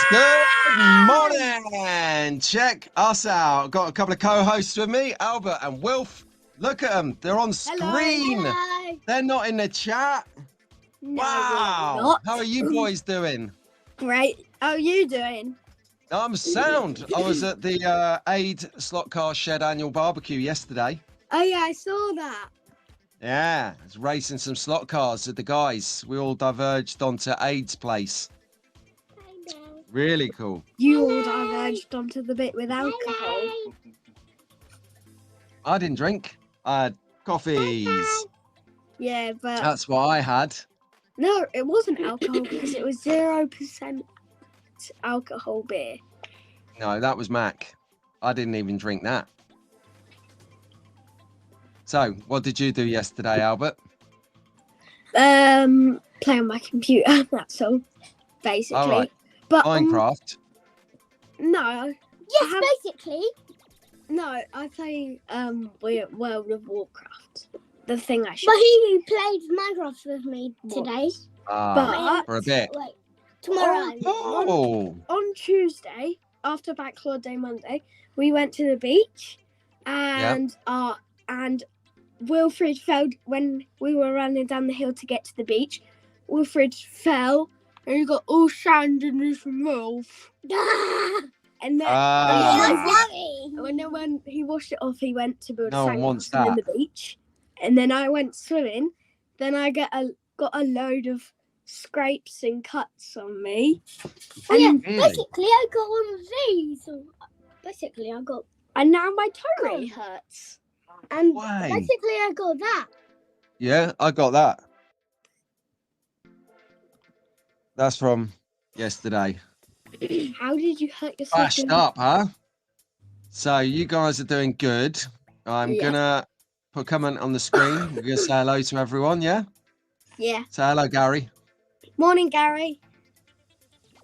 Good morning. Check us out. Got a couple of co-hosts with me, Albert and Wilf. Look at them. They're on screen. Hello. They're not in the chat. No, Wow. we're not. How are you boys doing? Great. How are you doing? I'm sound. I was at the Aid Slot Car Shed annual barbecue yesterday. Oh yeah, I saw that. Yeah, I was racing some slot cars with the guys. We all diverged onto Aid's place. Really cool. You all diverged onto the bit with alcohol. I didn't drink. I had coffees. Yeah, but That's what I had. no, it wasn't alcohol because it was 0% alcohol beer. No, that was Mac. I didn't even drink that. So, what did you do yesterday, Albert? Play on my computer. That's all, basically. All right. But Minecraft. no. Yes, basically. No, I play World of Warcraft. The thing I should. But he played Minecraft with me today. But For a bit. Like, tomorrow. Oh. on Tuesday, after Bank Holiday Monday, we went to the beach, and Wilfred fell when we were running down the hill to get to the beach. Wilfred fell, and he got all sand in his mouth. And then, when he washed it off, he went to build No a one wants sandcastle in that. the beach. And then I went swimming. Then I got a load of scrapes and cuts on me. Oh yeah, And, Really? basically I got one of these. So basically I got, and now my toe really hurts. and Why? basically I got that. Yeah, I got that. That's from yesterday. How did you hurt yourself? Bashed up, huh? So you guys are doing good. I'm Yeah. gonna put a comment on the screen. We're gonna say hello to everyone, yeah? Yeah. Say hello, Gary. Morning, Gary.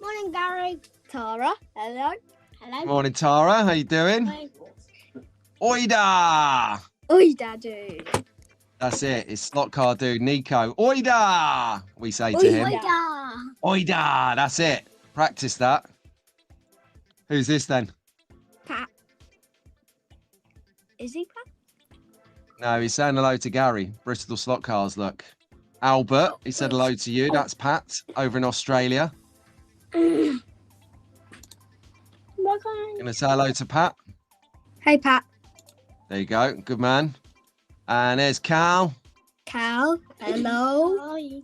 Morning, Gary. Tara. Hello. Hello. Morning, Tara. How you doing? Hi. Oida! Oi, Daddy. That's it. It's slot car dude Nico. Oida! We say to Oida. him. Oida. Oida! That's it. Practice that. Who's this then? Pat. Is he Pat? No, he's saying hello to Gary. Bristol Slot Cars, look. Albert, he said hello to you. That's Pat over in Australia. Gonna say hello to Pat. Hey, Pat. There you go. Good man. And there's Cal. Cal. Hello. Hi.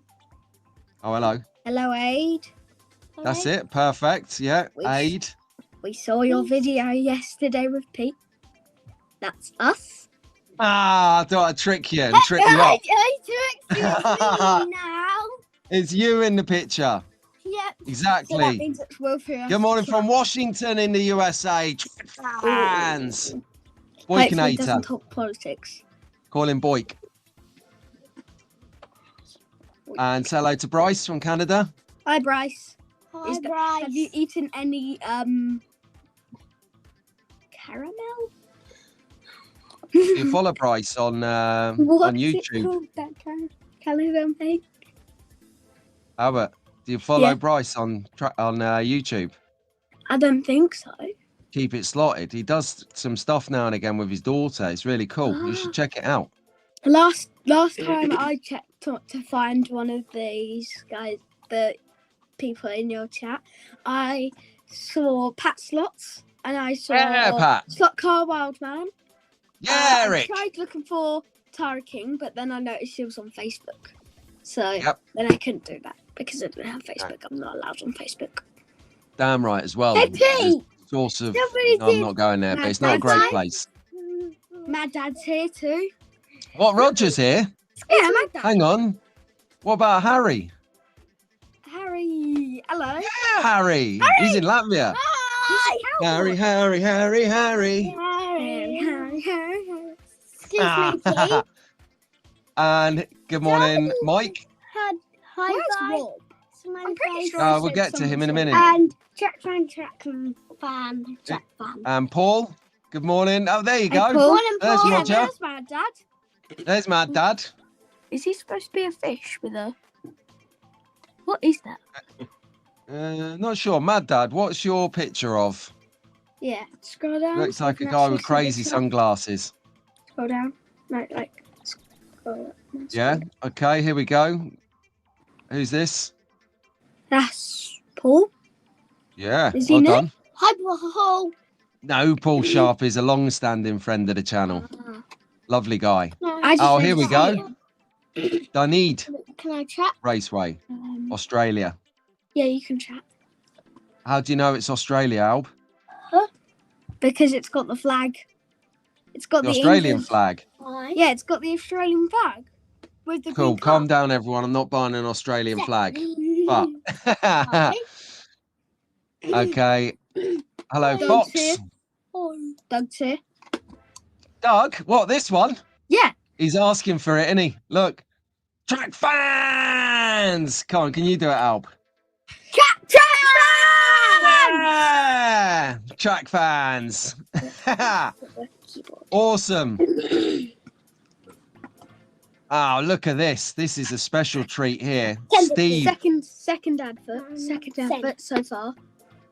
Oh, hello. Hello, Aid. That's it. Perfect. Yeah. We- Aid. We saw your video yesterday with Pete. That's us. Ah, I thought I'd trick you and trick you up. now. It's you in the picture. Yep. So that Exactly. means it's Wilfred. Good morning from Washington in the USA. Fans. Hopefully Boykinator. doesn't talk politics. Call him Boyk. And say hello to Bryce from Canada. Hi, Bryce. Hi, Is that- Bryce. Have you eaten any caramel? Do you follow Bryce on YouTube? Called, that caramel thing? Albert, do you follow Yeah. Bryce on YouTube? I don't think so. Keep it slotted. He does some stuff now and again with his daughter. It's really cool. You should check it out. Last time I checked to find one of these guys, the people in your chat, I saw Pat Slots and I saw Yeah, Pat. Slot Car Wildman. Yeah, I Eric. tried looking for Tara King, but then I noticed she was on Facebook. So Yep. then I couldn't do that because I didn't have Facebook. I'm not allowed on Facebook. Damn right as well. Hey, It's Pete. a source of. Somebody No, I'm did- not going there, but it's not a great Bye-bye. place. Mad Dad's here too. What? Roger's here? Yeah, Mad Dad. Hang on. What about Harry? Harry. Hello. Yeah, Harry. He's in Latvia. Hi. Harry, Harry, Harry, Harry. Harry. Excuse me, Pete. And good morning, Mike. Hi, Where's guys. Rob? It's my I'm pretty face. sure I We'll said get to him in a someone minute. And check fan, fan. And Paul. Good morning. Oh, there you Hey, go. Paul. Morning, There's Paul. Yeah, Roger. there's Mad Dad. There's Mad Dad. Is he supposed to be a fish with a? What is that? Not sure. Mad Dad, what's your picture of? Yeah, scroll down. Looks so you like a can guy actually with see crazy this. sunglasses. Scroll down. No, like. Scroll up. Yeah. Okay. Here we go. Who's this? That's Paul. Yeah. Is he Well Nick? done. Hi, Paul. No, Paul Sharp is a long-standing friend of the channel. Lovely guy. I just Oh, here we see go. him. Dunedin Can I chat? Raceway, Australia. Yeah, you can chat. How do you know it's Australia, Alb? Because it's got the flag. It's got The the Australian England. flag. Hi. Yeah, it's got the Australian flag with the Cool. green Calm car. down, everyone. I'm not buying an Australian flag. But Hi. okay. Hello, Doug's Fox. here. Doug's here. Doug, what, this one? Yeah. He's asking for it, isn't he? Look. Track fans! Come on, can you do it, Alb? Track Yeah! Track fans. Awesome. Oh, look at this. This is a special treat here. Steve. Second advert. Second advert so far.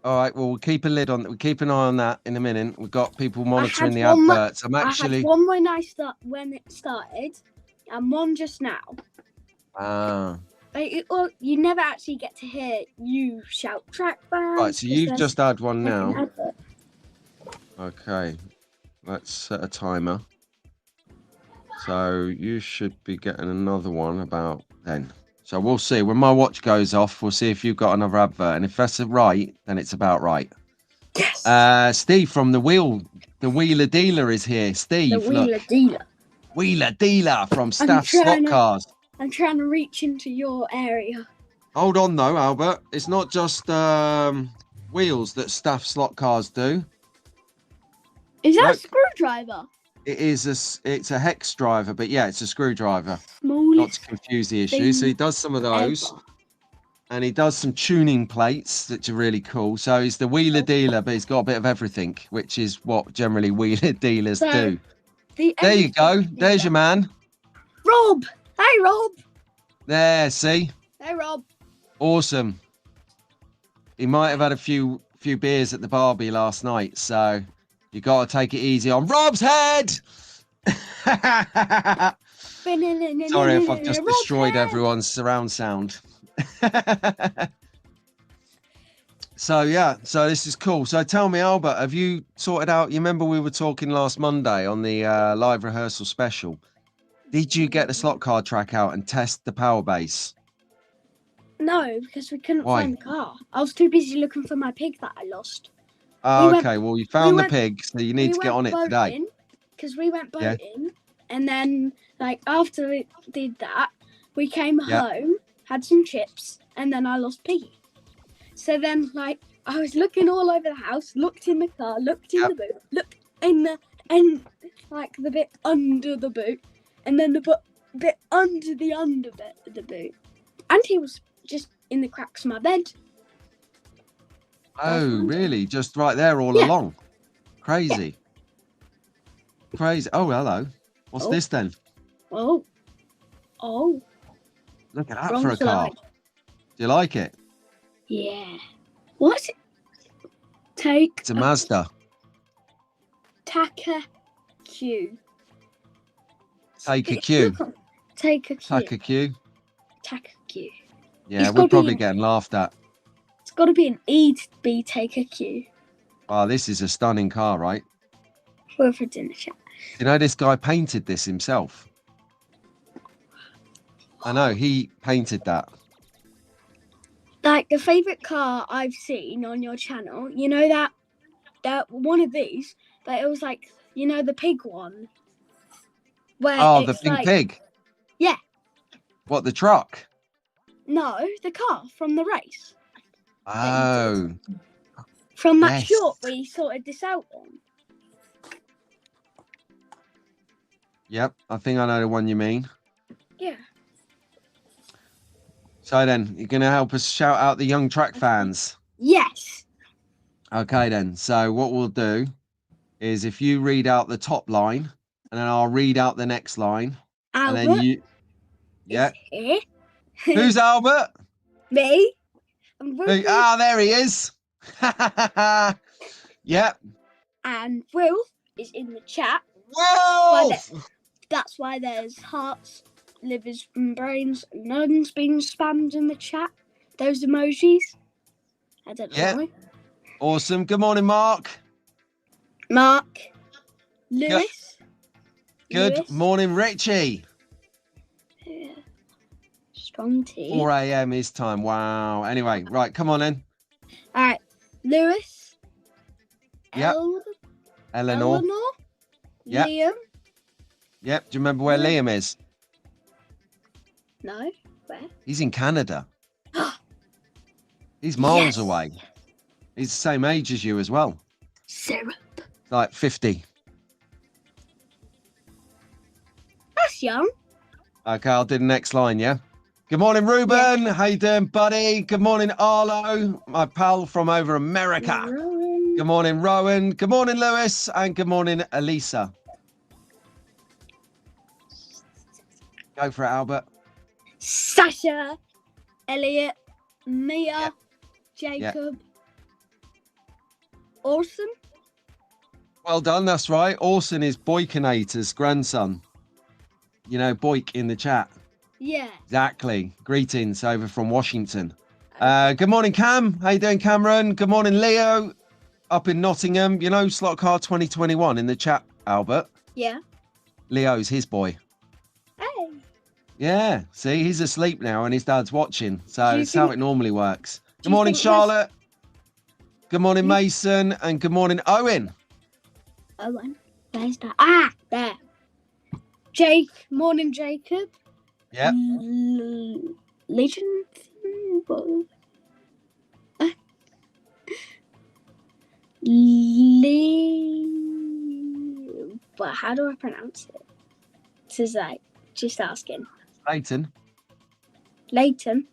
All right, well, we'll keep a lid on. We'll keep an eye on that in a minute. We've got people monitoring the had one adverts. I'm I actually. had one when it started, and one just now. Ah. You never actually get to hear you shout track fans. Right, so you've just had one now. Advert. Okay, let's set a timer. So you should be getting another one about then. So we'll see. When my watch goes off, we'll see if you've got another advert. And if that's right, then it's about right. Yes. Steve from the Wheeler Dealer is here. Steve, The Wheeler Dealer. Wheeler Dealer from Staff Slot Cars. I'm trying to reach into your area. Hold on though, Albert. It's not just wheels that Staff Slot Cars do. Is that No. a screwdriver? It is it's a hex driver, but yeah, it's a screwdriver. Smallest Not to confuse the issue. So he does some of those. ever. And he does some tuning plates, which are really cool. So he's the Wheeler Dealer, but he's got a bit of everything, which is what generally Wheeler Dealers do. There you go. There's your man. Rob. Hey, Rob. There, see? Hey, Rob. Awesome. He might have had a few beers at the Barbie last night, so you got to take it easy on Rob's head. Sorry if I've just destroyed everyone's surround sound. So yeah, so this is cool. So tell me, Albert, have you sorted out? You remember we were talking last Monday on the live rehearsal special. Did you get the slot car track out and test the power base? No, because we couldn't Why? find the car. I was too busy looking for my pig that I lost. Oh, We okay. Well, you found the pig, so you need to get on it today. Because we went Yeah. boating, and then like after we did that, we came Yeah. home, had some chips, and then I lost Piggy. So then, like, I was looking all over the house, looked in the car, looked in the boot, looked in the like the bit under the boot, and then the bit under the boot, and he was just in the cracks of my bed. Oh, really? Just right there all Yeah. along? Crazy. Crazy. Oh, hello. What's Oh. this then? Oh, Look at that wrong for a car. slide. Do you like it? Yeah. What's it? Take It's a Mazda. Taka Q. Take a Q. Take a Q. Taka Q. Taka Q. Yeah, It's we're gotta be probably in- getting laughed at. It's got to be an E to be Take a Q. Oh, this is a stunning car, right? We're for dinner chat. You know, this guy painted this himself. I know, he painted that. Like the favorite car I've seen on your channel, you know that one of these, that it was like, you know, the pig one. Where Oh, the it's pink like, pig. Yeah. What, the truck? No, the car from the race. Oh, From that Yes. short we sorted this out on. yep. I think I know the one you mean. Yeah. So then, you're going to help us shout out the young track fans. Yes. Okay, then. So what we'll do is if you read out the top line, and then I'll read out the next line, and Albert, then you. Yeah. Here. Who's Albert? Me. And Will, There he is. Yep. and Will is in the chat. Wolf! That's why there's hearts, livers, and brains. None's being spammed in the chat. Those emojis. I don't know Yeah. why. Awesome. Good morning, Mark. Mark. Lewis. Good Lewis. morning, Richie. Yeah. Strong tea. 4 a.m. his time. Wow. Anyway, right, come on in. All right. Lewis. Yep. Eleanor. Yep. Liam. Yep. Do you remember where Liam is? No. Where? He's in Canada. He's miles Yes. away. He's the same age as you as well. Syrup. Like 50. That's young. Okay, I'll do the next line, yeah? Good morning, Ruben. How you doing, buddy? Good morning, Arlo, my pal from over America. Rowan. Good morning, Rowan. Good morning, Lewis. And good morning, Elisa. Go for it, Albert. Sasha. Elliot. Mia. Jacob. Orson. Well done, that's right. Orson is Boykinator's grandson. You know, Boyk in the chat. Yeah. Exactly. Greetings over from Washington. Good morning, Cam. How you doing, Cameron? Good morning, Leo. Up in Nottingham. You know, Slot Car 2021 in the chat, Albert. Yeah. Leo's his boy. Hey. Yeah. See, he's asleep now and his dad's watching. So Do you it's how think- it normally works. do Good you morning, think there's- Charlotte. Good morning, Mason. And good morning, Owen. Owen. Where's that? Ah, there. Jake. Morning, Jacob. Yep. Legion. But how do I pronounce it? This is like just asking. Leighton. Leighton.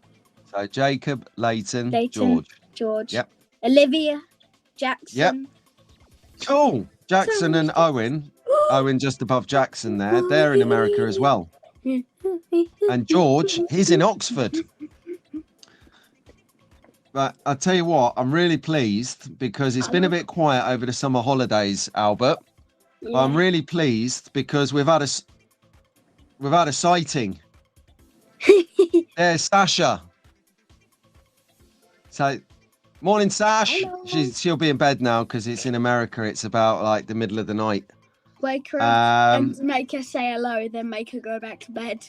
So Jacob, Leighton, Leighton. George. George. Yep. Olivia. Jackson. Cool. Jackson and Owen. Owen just above Jackson there. They're in America as well. And George, he's in Oxford. But I'll tell you what, I'm really pleased because it's been a bit quiet over the summer holidays, Albert. But I'm really pleased because we've had a sighting. There's Sasha. So, morning, Sash. Hello. She'll be in bed now because it's in America. It's about like the middle of the night. Wake her up and make her say hello, then make her go back to bed.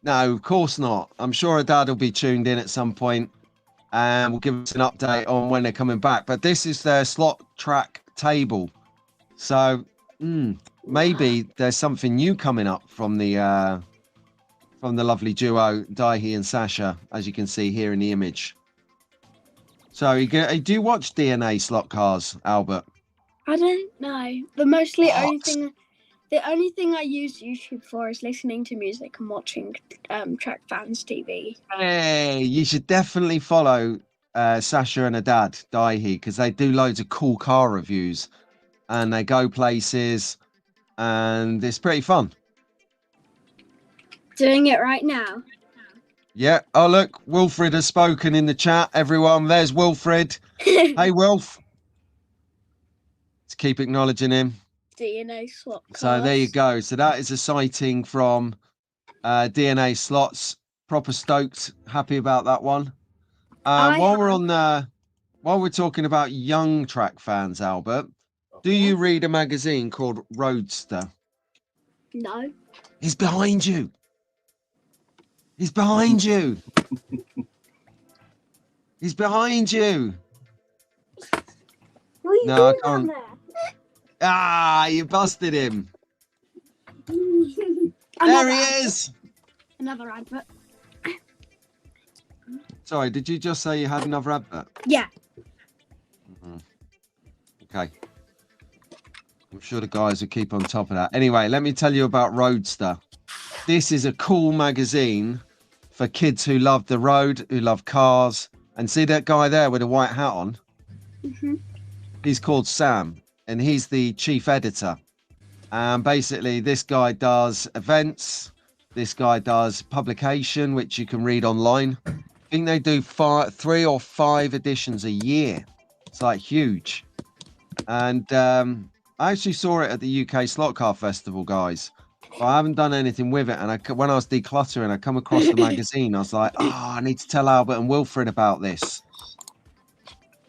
No, of course not. I'm sure her dad will be tuned in at some point and will give us an update on when they're coming back. But this is their slot track table. So maybe there's something new coming up from the lovely duo, Daihi and Sasha, as you can see here in the image. So do you watch DNA slot cars, Albert? I don't know. The only thing I use YouTube for is listening to music and watching Track Fans TV. Hey, you should definitely follow Sasha and her dad, Daihi, because they do loads of cool car reviews and they go places and it's pretty fun. Doing it right now. Yeah. Oh, look, Wilfred has spoken in the chat, everyone. There's Wilfred. Hey, Wilf. Let's keep acknowledging him. DNA slot cars. So there you go. So that is a sighting from DNA slots. Proper stoked. Happy about that one. While we're talking about young track fans, Albert, do you read a magazine called Roadster? No. He's behind you. He's behind you. He's behind you. What are you No, I doing can't. down there? Ah, you busted him. There Another he advert. is. Another advert. Sorry, did you just say you had another advert? Yeah. Okay. I'm sure the guys will keep on top of that. Anyway, let me tell you about Roadster. This is a cool magazine for kids who love the road, who love cars. And see that guy there with a white hat on? He's called Sam, and he's the chief editor. And basically, this guy does events, This guy does publication, which you can read online. I think they do 3 or 5 editions a year. It's like huge. And I actually saw it at the UK Slot Car Festival, guys. But I haven't done anything with it. And when I was decluttering, I come across the magazine. I was like, oh, I need to tell Albert and Wilfred about this.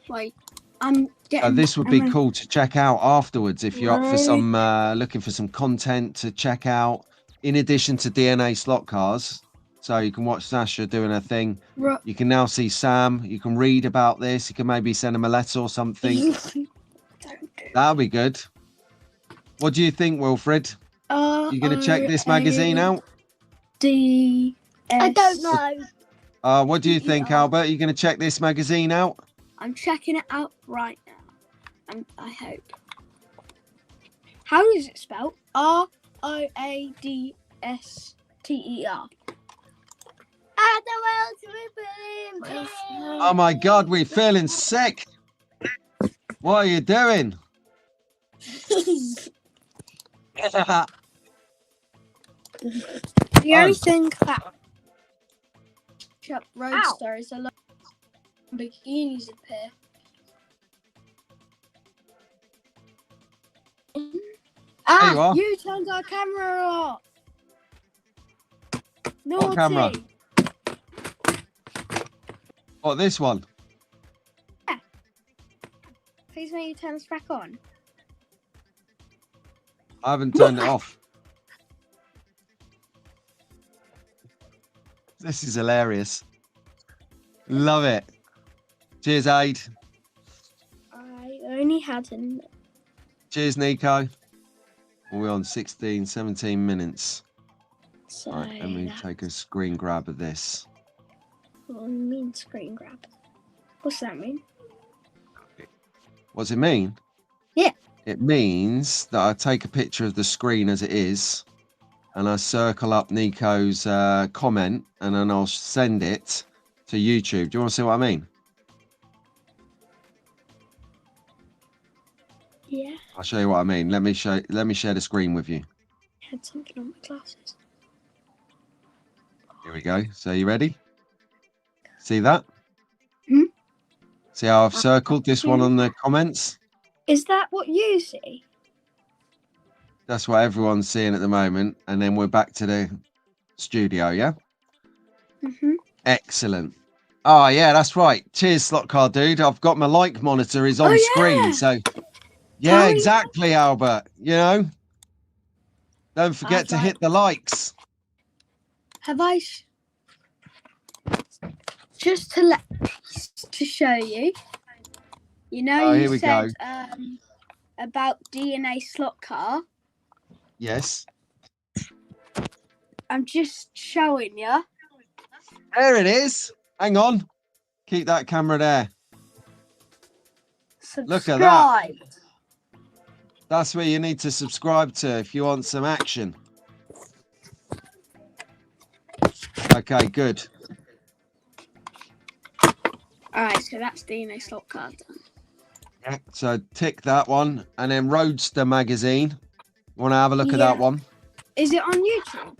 Wait, I'm getting. This would be cool to check out afterwards if you're up for some looking for some content to check out in addition to DNA slot cars. So you can watch Sasha doing her thing. Right. You can now see Sam. You can read about this. You can maybe send him a letter or something. That'll be good. What do you think, Wilfred? You going to check this magazine out? I don't know. What do you think, Albert? You going to check this magazine out? I'm checking it out right now. And I hope. How is it spelled? ROADSTER. Oh my God, we're feeling sick. What are you doing? The only thing that Roadster is a lot of bikinis appear. You turned our camera off. Naughty. What camera? What, this one? Yeah. Please may you turn this back on. I haven't turned it off. This is hilarious. Love it. Cheers, Aid. I only had an. Cheers, Nico. We're on 16, 17 minutes. So Right, let me take a screen grab of this. What do you mean screen grab? What's that mean? What's it mean? Yeah. It means that I take a picture of the screen as it is and I circle up Nico's comment and then I'll send it to YouTube. Do you want to see what I mean? Yeah. I'll show you what I mean. Let me share the screen with you. I had something on my glasses. Here we go. So you ready? See that? Hmm? See how I've circled this one on the comments? Is that what you see? That's what everyone's seeing at the moment. And then we're back to the studio, yeah? Mm-hmm. Excellent. Oh, yeah, that's right. Cheers, Slot Car Dude. I've got my like monitor is on screen. So, yeah, exactly, Albert. You know? Don't forget to hit the likes. Have I... Just to show you. You know, here you we said go. About DNA slot car. Yes. I'm just showing you. There it is. Hang on. Keep that camera there. Subscribe. Look at that. That's where you need to subscribe to if you want some action. Okay, good. Alright, so that's DNA slot car done. Yeah, so tick that one. And then Roadster magazine. You want to have a look at that one? Is it on YouTube?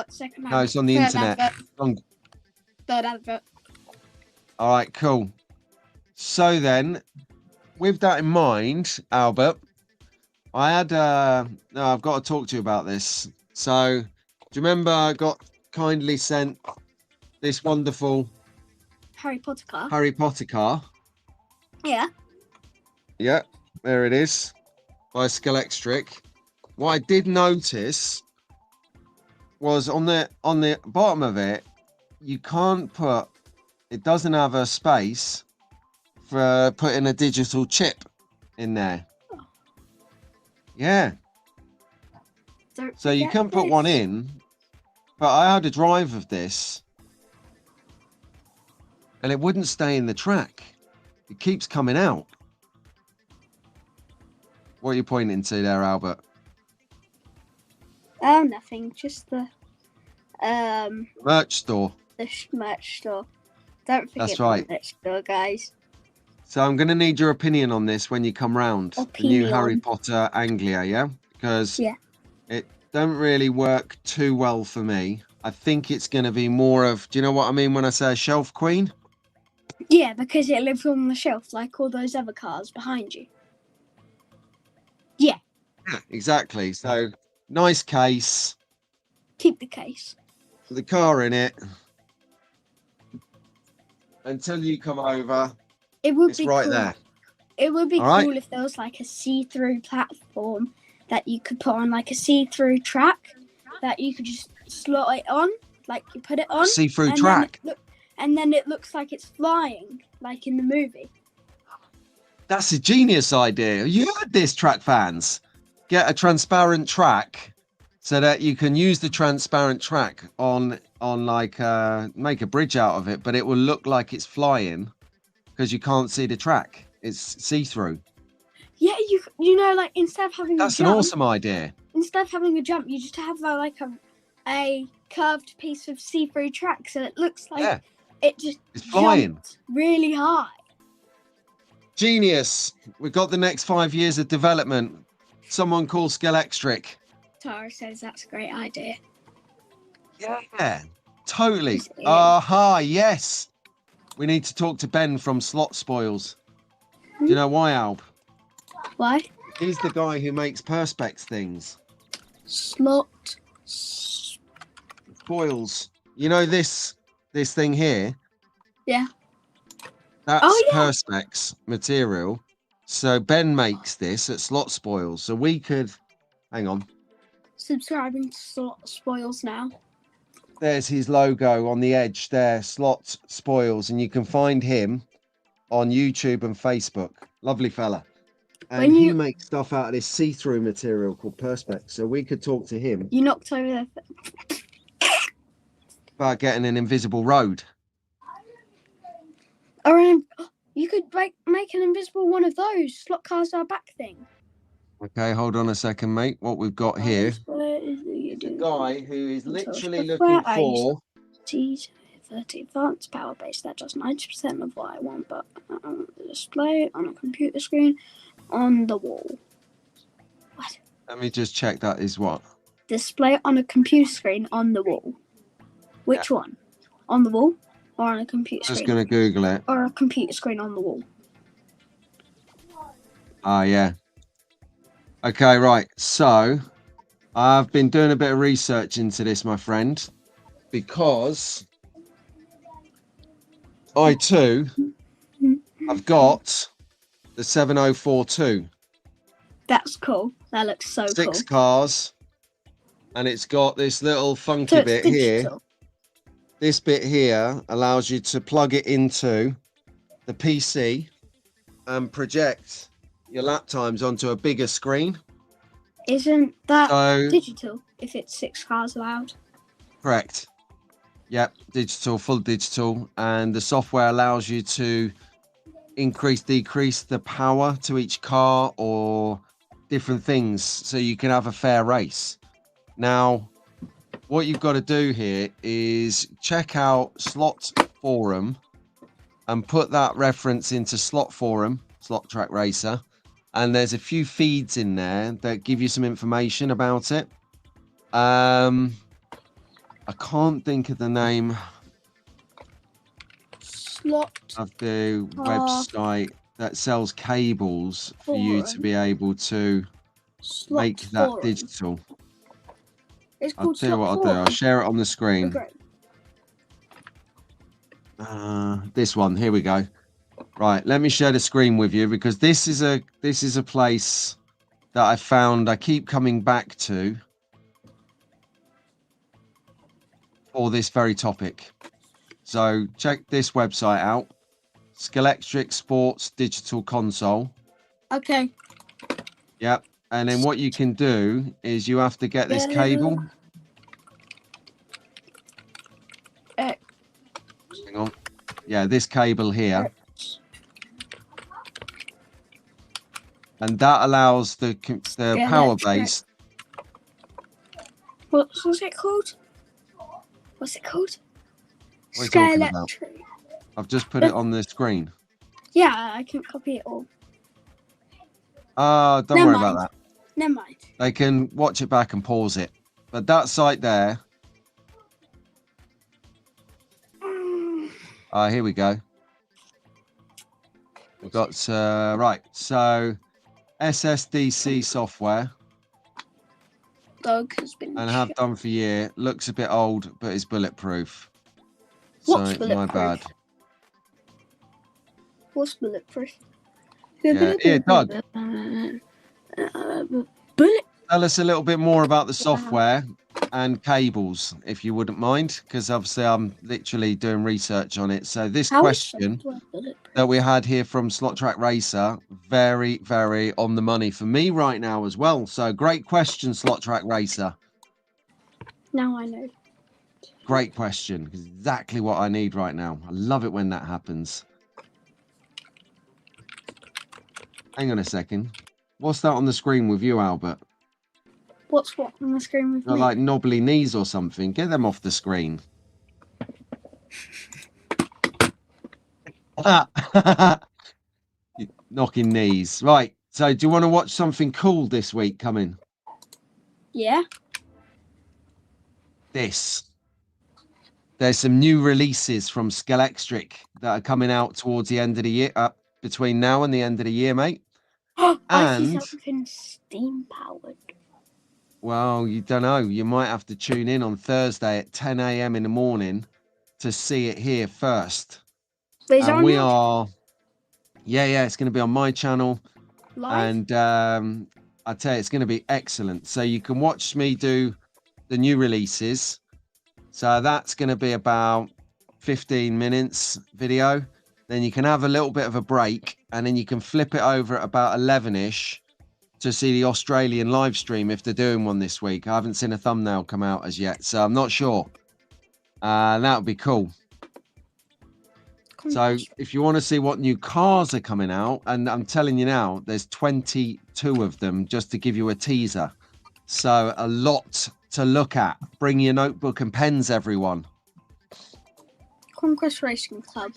Second No, it's on the internet. Third advert. All right, cool. So then, with that in mind, Albert, I had no, I've got to talk to you about this. So, do you remember I got kindly sent this wonderful Harry Potter car? Harry Potter car? Yeah. Yeah, there it is, by Scalextric. What I did notice was on the bottom of it, you can't put, it doesn't have a space for putting a digital chip in there. Yeah. So you can put one in, but I had a drive of this and it wouldn't stay in the track. It keeps coming out. What are you pointing to there, Albert? Oh, nothing. Just the merch store. The merch store. Don't forget That's right. The merch store, guys. So I'm going to need your opinion on this when you come round. The new Harry Potter Anglia, yeah? Because don't really work too well for me. I think it's going to be more of, do you know what I mean when I say a shelf queen? Yeah, because it lives on the shelf like all those other cars behind you. Yeah, exactly. So nice case, Keep the case. the car in it. Until you come over, It would it's be right cool. there. It would be All right. cool if there was like a see-through platform that you could put on, like a see-through track that you could just slot it on, like you put it on, See-through and track. then it looks like it's flying, like in the movie. That's a genius idea. You heard this, track fans. Get a transparent track so that you can use the transparent track on like make a bridge out of it, but it will look like it's flying because you can't see the track. It's see-through. Yeah, you know, like instead of having That's a an jump, awesome idea. instead of having a jump, you just have like a curved piece of see-through track, so it looks like it just it's flying jumped really high. Genius. We've got the next 5 years of development. Someone call Scalextric. Tara says that's a great idea. Yeah, totally. Yes, it is. Aha, yes. We need to talk to Ben from Slot Spoils. Do you know why, Alb? Why? He's the guy who makes Perspex things. Slot. Spoils. You know this thing here? Yeah. That's yeah. Perspex material. So Ben makes this at Slot Spoils. So we could, hang on. Subscribing to Slot Spoils now. There's his logo on the edge there, Slot Spoils. And you can find him on YouTube and Facebook. Lovely fella. And he makes stuff out of this see-through material called Perspex. So we could talk to him You knocked over the about getting an invisible road. Or you could make an invisible one of those slot cars are back thing. Okay, hold on a second, mate. What we've got here, a guy who is literally looking for 30 advanced power base that does 90% of what I want, but display on a computer screen on the wall. What? Let me just check that is what? Display on a computer screen on the wall. Which one? On the wall or on a computer screen? Just going to Google it. Or a computer screen on the wall. Ah, yeah. Okay, right. So I've been doing a bit of research into this, my friend, because I too have got the 7042. That's cool. That looks so cool. 6 cars, and it's got this little funky bit here. This bit here allows you to plug it into the PC and project your lap times onto a bigger screen. Isn't that digital if it's 6 cars allowed? Correct. Yep, digital, full digital. And the software allows you to increase, decrease the power to each car or different things so you can have a fair race. Now, what you've got to do here is check out Slot Forum and put that reference into Slot Forum, Slot Track Racer. And there's a few feeds in there that give you some information about it. I can't think of the name of the website that sells cables for you to be able to make that digital. I'll tell you what I'll do. I'll share it on the screen. This one. Here we go. Right, let me share the screen with you because this is a place that I found I keep coming back to for this very topic. So check this website out. Scalextric Sports Digital Console. Okay. Yep. And then what you can do is you have to get this cable. Hang on. Yeah, this cable here. And that allows the power base. What's it called? What's it called? What are you talking about? I've just put it on the screen. Yeah, I can copy it all. Don't worry about that. Never mind. They can watch it back and pause it. But that site there. Here we go. We've got right. So SSDC software. Dog has been. And have done for a year. Looks a bit old, but is bulletproof. What's So my bad. What's bulletproof? Yeah, Doug. Bullet. Tell us a little bit more about the software and cables, if you wouldn't mind, because obviously I'm literally doing research on it. So this question that we had here from Slot Track Racer, very, very on the money for me right now as well. So great question, Slot Track Racer. Now I know. Great question. Exactly what I need right now. I love it when that happens. Hang on a second. What's that on the screen with you, Albert? What's what on the screen with me? Like knobbly knees or something. Get them off the screen. Knocking knees. Right. So do you want to watch something cool this week coming? Yeah. There's some new releases from Scalextric that are coming out towards the end of the year, between now and the end of the year, mate. I see something steam powered. Well, you don't know. You might have to tune in on Thursday at 10 a.m. in the morning to see it here first. And we are, yeah, it's going to be on my channel. Live? And I tell you, it's going to be excellent. So you can watch me do the new releases. So that's going to be about 15 minutes video. Then you can have a little bit of a break, and then you can flip it over at about 11-ish to see the Australian live stream if they're doing one this week. I haven't seen a thumbnail come out as yet, so I'm not sure. That would be cool. So if you want to see what new cars are coming out, and I'm telling you now, there's 22 of them, just to give you a teaser. So a lot to look at. Bring your notebook and pens, everyone. Conquest Racing Club.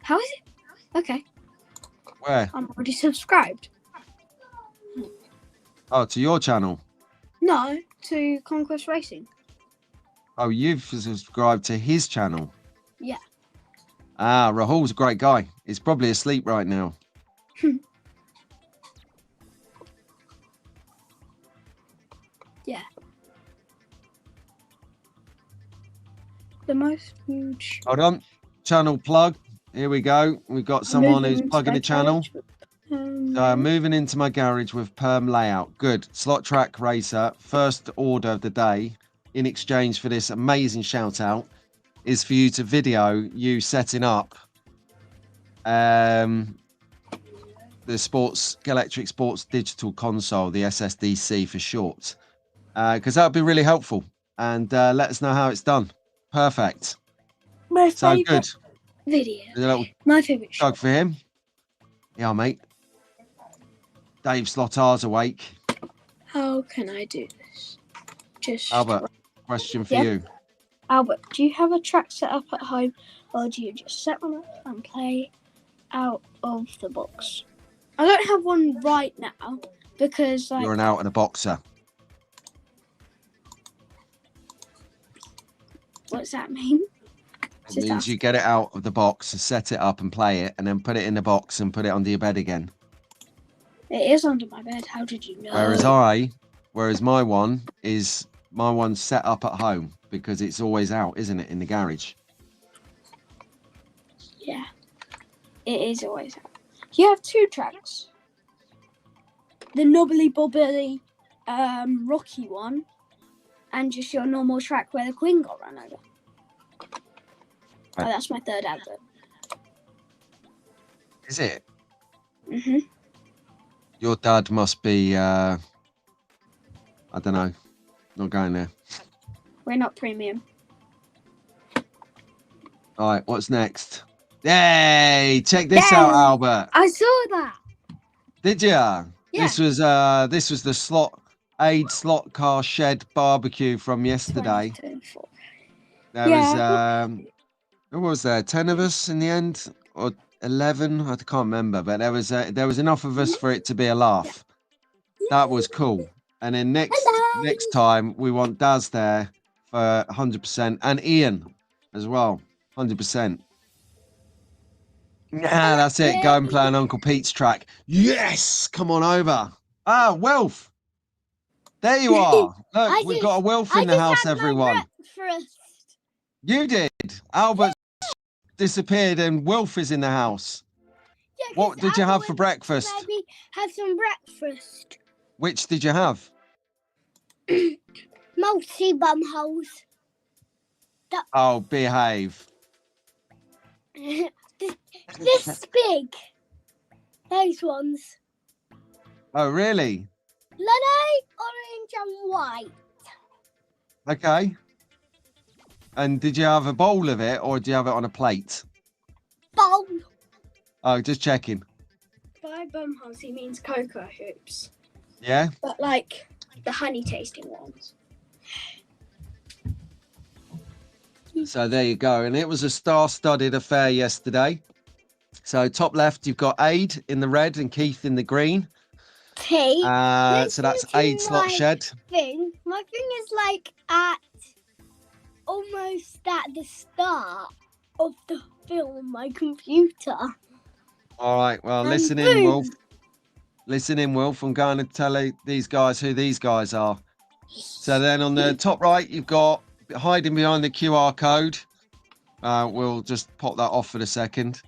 How is it? Okay. Where? I'm already subscribed. Oh, to your channel? No, to Conquest Racing. Oh, you've subscribed to his channel? Yeah. Rahul's a great guy. He's probably asleep right now. Yeah. The most huge. Hold on. Channel plug. Here we go. We've got someone who's plugging a channel. Moving into my garage with perm layout. Good. Slot Track Racer, first order of the day, in exchange for this amazing shout out, is for you to video you setting up the Scalextric Sports Digital Console, the SSDC for short, because that would be really helpful. And let us know how it's done. Perfect. My favorite good video. My favorite plug for him. Yeah, mate. Dave Slottar's awake. How can I do this? Just Albert, question for you. Albert, do you have a track set up at home, or do you just set one up and play out of the box? I don't have one right now because you're an out and a boxer. What does that mean? It means you get it out of the box, set it up and play it, and then put it in the box and put it under your bed again. It is under my bed. How did you know? Whereas my one is set up at home because it's always out, isn't it, in the garage? Yeah, it is always out. You have two tracks. The knobbly bobbly rocky one, and just your normal track where the queen got run over. Oh, that's my third advert. Is it? Mm-hmm. Your dad must be, I don't know, not going there. We're not premium. All right, what's next? Check this out, Albert. I saw that. Did you? Yeah. This was the slot car shed barbecue from yesterday. There was what was there? 10 of us in the end, or 11? I can't remember, but there was enough of us for it to be a laugh. That was cool. And then next next time we want Daz there for 100% and Ian as well, 100%. Yeah, that's it. Go and play on Uncle Pete's track. Yes, come on over. Ah, Wilf. There you are. Look, we've got a Wilf in the house, everyone. You did. Albert disappeared and Wilf is in the house. Yeah, What did you have for breakfast? Maybe have some breakfast. Which did you have? Multi bum holes. Oh, behave. This big. Those ones. Oh, really? Orange and white. Okay. And did you have a bowl of it or do you have it on a plate? Bowl. Oh, just checking. By bum holes, he means cocoa hoops. Yeah? But like the honey tasting ones. So there you go. And it was a star-studded affair yesterday. So top left, you've got Aid in the red and Keith in the green. Tea. So that's Aid slot shed. My thing is like almost at the start of the film on my computer. All right. Well, And listen in, Wolf. Listen in, Wolf. I'm going to tell these guys who these guys are. So then on the top right, you've got hiding behind the QR code. We'll just pop that off for a second.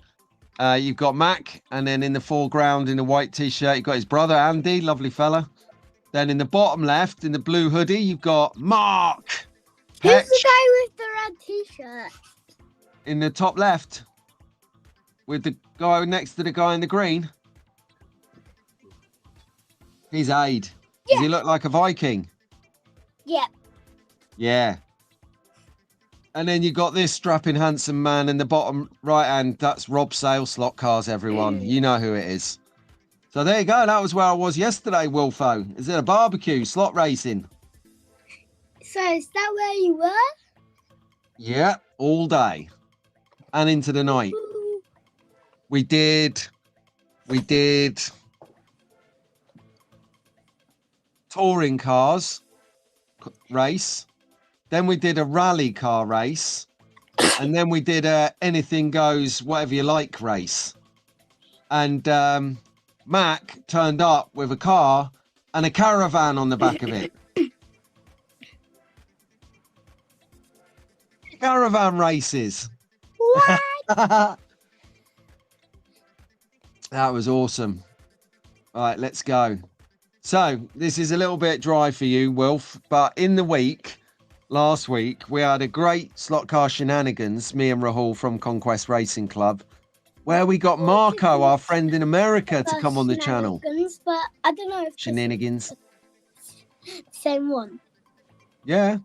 You've got Mac, and then in the foreground in a white t-shirt, you've got his brother Andy, lovely fella. Then in the bottom left, in the blue hoodie, you've got Mark. Who's the guy with the red t-shirt? In the top left, with the guy next to the guy in the green. He's Aid. Does he look like a Viking? Yep. Yeah. And then you got this strapping handsome man in the bottom right hand. That's Rob Sale Slot Cars, everyone. You know who it is. So there you go. That was where I was yesterday, Wolfo. Is it a barbecue, slot racing? So is that where you were? Yeah, all day. And into the night. We did touring cars race. Then we did a rally car race. And then we did a anything goes, whatever you like race. And Mac turned up with a car and a caravan on the back of it. Caravan races. What? That was awesome. All right, let's go. So this is a little bit dry for you, Wilf, but in the week, last week, we had a great slot car shenanigans, me and Rahul from Conquest Racing Club, where we got Marco, our friend in America, to come on the channel. But I don't know if Shenanigans. Same one. Yeah.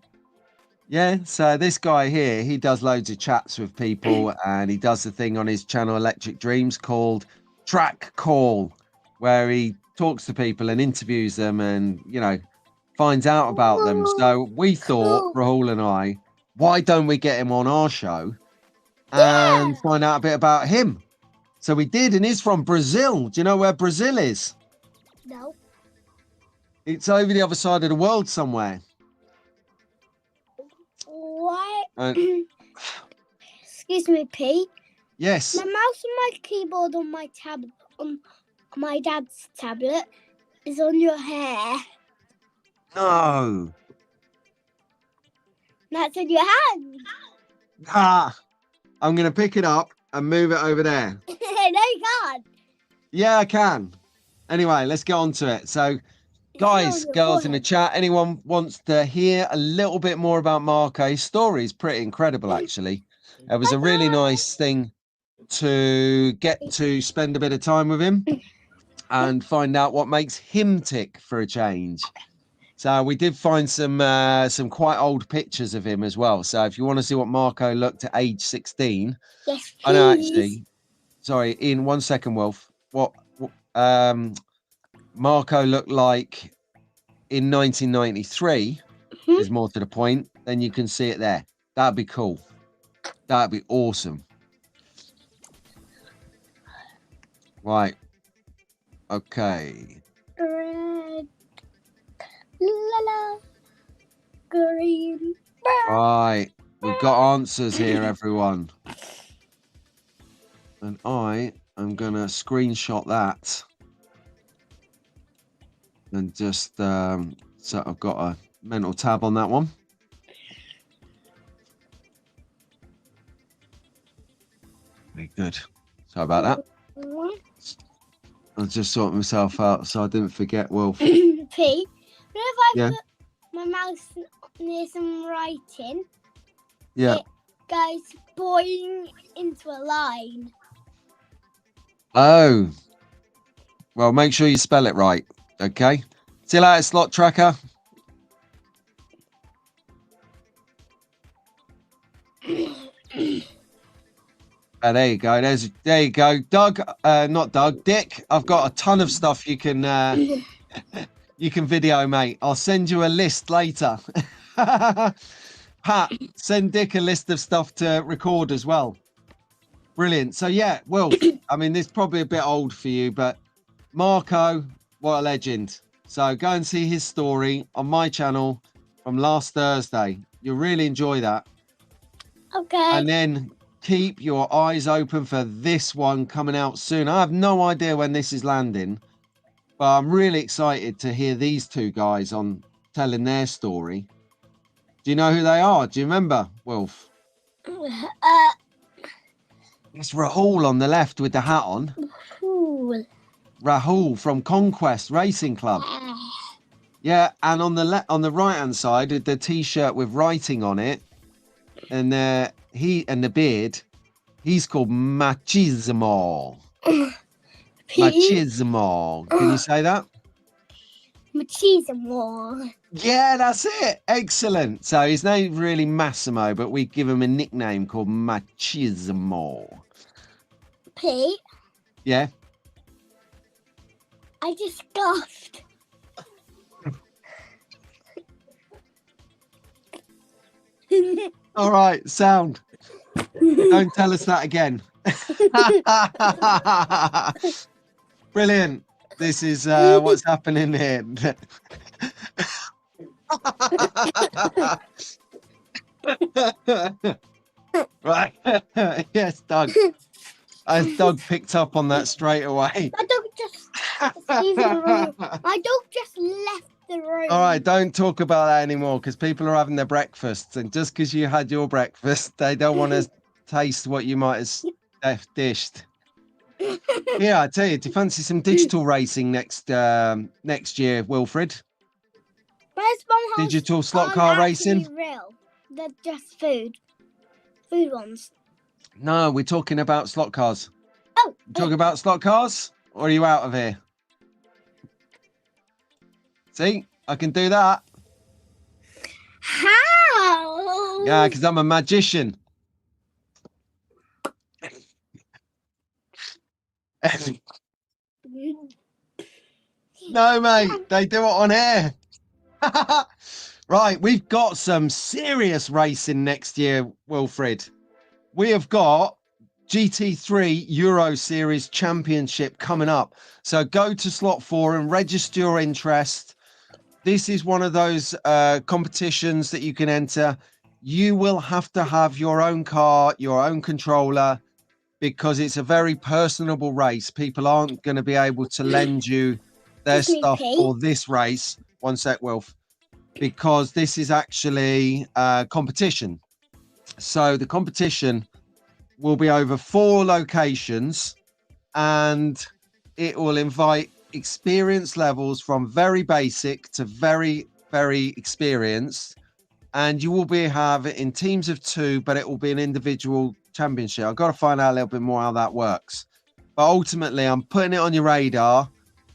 Yeah, so this guy here, he does loads of chats with people and he does the thing on his channel Electric Dreams called Track Call, where he talks to people and interviews them and, you know, finds out about them. So we thought, Rahul and I, why don't we get him on our show and find out a bit about him? So we did, and he's from Brazil. Do you know where Brazil is? No. It's over the other side of the world somewhere. What? Excuse me, Pete. Yes. My mouse and my keyboard on my on my dad's tablet is on your hair. No. That's in your hand. Ah, I'm going to pick it up and move it over there. No, you can't. Yeah, I can. Anyway, let's get on to it. So, guys, girls in the chat, anyone wants to hear a little bit more about Marco? His story is pretty incredible, actually. It was a really nice thing to get to spend a bit of time with him and find out what makes him tick for a change. So we did find some quite old pictures of him as well. So if you want to see what Marco looked at age 16, yes, please. I know actually. Sorry, Ian, 1 second, Wolf. What Marco looked like in 1993 is more to the point. Then you can see it there. That'd be cool. That'd be awesome. Right. Okay. Red. La la. screen. Right. We've got answers here, everyone. And I am going to screenshot that. And just, so I've got a mental tab on that one. Very good. Sorry about that. I was just sorting myself out so I didn't forget, Wolf. P, what if I Yeah. put my mouse near some writing? Yeah. It goes boing into a line. Oh. Well, make sure you spell it right. Okay. See you later, Slot Tracker. Oh, there you go. There you go. Doug, not Doug, Dick. I've got a ton of stuff you can video, mate. I'll send you a list later. Pat, send Dick a list of stuff to record as well. Brilliant. So yeah, Wolf, I mean, this is probably a bit old for you, but Marco, what a legend. So go and see his story on my channel from last Thursday. You'll really enjoy that. Okay. And then keep your eyes open for this one coming out soon. I have no idea when this is landing, but I'm really excited to hear these two guys on telling their story. Do you know who they are? Do you remember, Wolf? It's Rahul on the left with the hat on. Cool. Rahul from Conquest Racing Club. Yeah, and on the right hand side with the t-shirt with writing on it, and the beard, he's called Machismo. Machismo. Can you say that? Machismo. Yeah, that's it. Excellent. So his name's really Massimo, but we give him a nickname called Machismo. Pete, Yeah. I just scoffed. All right, sound. Don't tell us that again. Brilliant. This is what's happening here. Right. Yes, Doug. As Doug picked up on that straight away. My dog just leave the room. My dog just left the room. All right, don't talk about that anymore because people are having their breakfasts, and just because you had your breakfast, they don't want to taste what you might have dished. Yeah, I tell you, do you fancy some digital racing next year, Wilfred? Where's one house Digital slot aren't car actually racing? Real. They're just food ones. No, we're talking about slot cars. Oh, You talking about slot cars, or are you out of here? See, I can do that. how? Yeah, because I'm a magician. No, mate, they do it on air. Right, we've got some serious racing next year, Wilfred. We have got GT3 Euro Series Championship coming up. So go to Slot 4 and register your interest. This is one of those competitions that you can enter. You will have to have your own car, your own controller, because it's a very personable race. People aren't going to be able to lend you their Excuse me, stuff Pete? for this race. One sec, Wilf. Because this is actually a competition. So the competition will be over 4 locations, and it will invite experience levels from very basic to very, very experienced. And you will have it in teams of 2, but it will be an individual championship. I've got to find out a little bit more how that works. But ultimately, I'm putting it on your radar.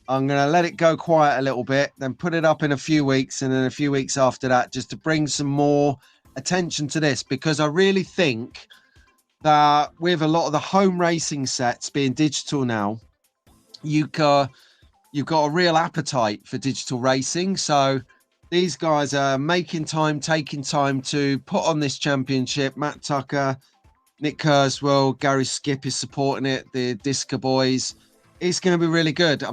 I'm going to let it go quiet a little bit, then put it up in a few weeks, and then a few weeks after that, just to bring some more attention to this, because I really think that with a lot of the home racing sets being digital now, you've got a real appetite for digital racing. So these guys are taking time to put on this championship. Matt Tucker, Nick Kurzweil, Gary Skip is supporting it, the Disca boys. It's going to be really good.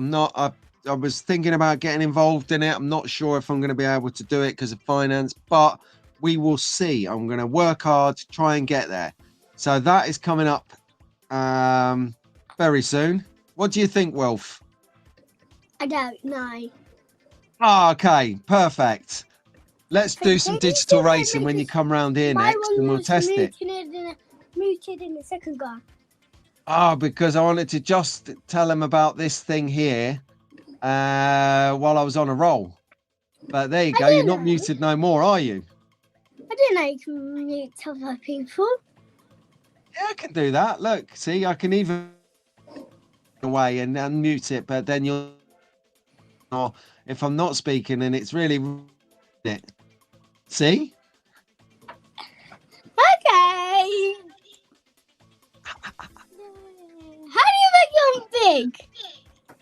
I was thinking about getting involved in it. I'm not sure if I'm going to be able to do it because of finance, but we will see. I'm going to work hard to try and get there. So that is coming up very soon. What do you think, Wolf? I don't know. Oh, okay, perfect. Let's do some Can you digital do it racing when you because come round here My next one and we'll was test it. muted in the second go. Ah, because I wanted to just tell him about this thing here while I was on a roll. But there you go. You're not know. muted no more, are you? I didn't know you can mute other people. Yeah, I can do that. Look, see, I can even away and unmute it, but then you'll, or if I'm not speaking and it's really it. See? Okay. How do you make them big?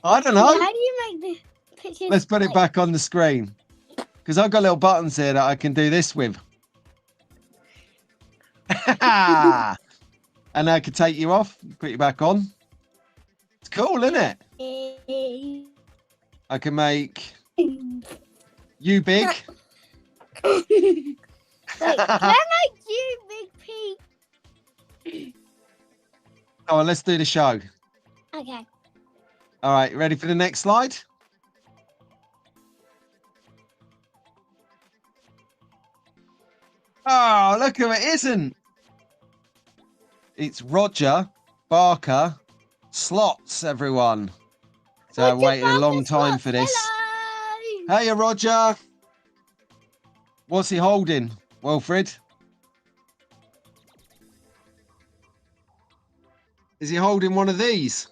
I don't know. How do you make the pictures? Let's put it back on the screen because I've got little buttons here that I can do this with. And I can take you off, put you back on. It's cool, isn't it? I can make you big. Wait, can I make you big Pete? Come on, let's do the show. Okay. All right, ready for the next slide? Oh, look who it isn't. It's Roger Barker Slots, everyone. So I waited a long time for this. Hello. Hey, Roger. What's he holding, Wilfred? Is he holding one of these?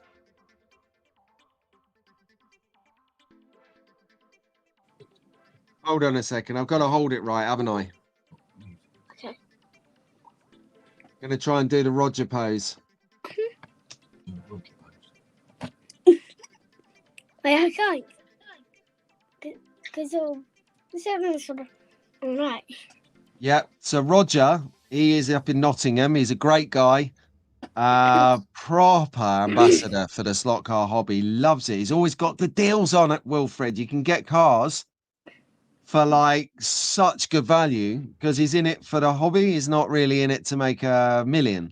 Hold on a second. I've got to hold it right, haven't I? Okay. Going to try and do the Roger pose. Wait, I can't. Because it's sort of right. Yeah. So Roger, he is up in Nottingham. He's a great guy. Proper ambassador for the slot car hobby. Loves it. He's always got the deals on it, Wilfred. You can get cars for like such good value because he's in it for the hobby. He's not really in it to make a million.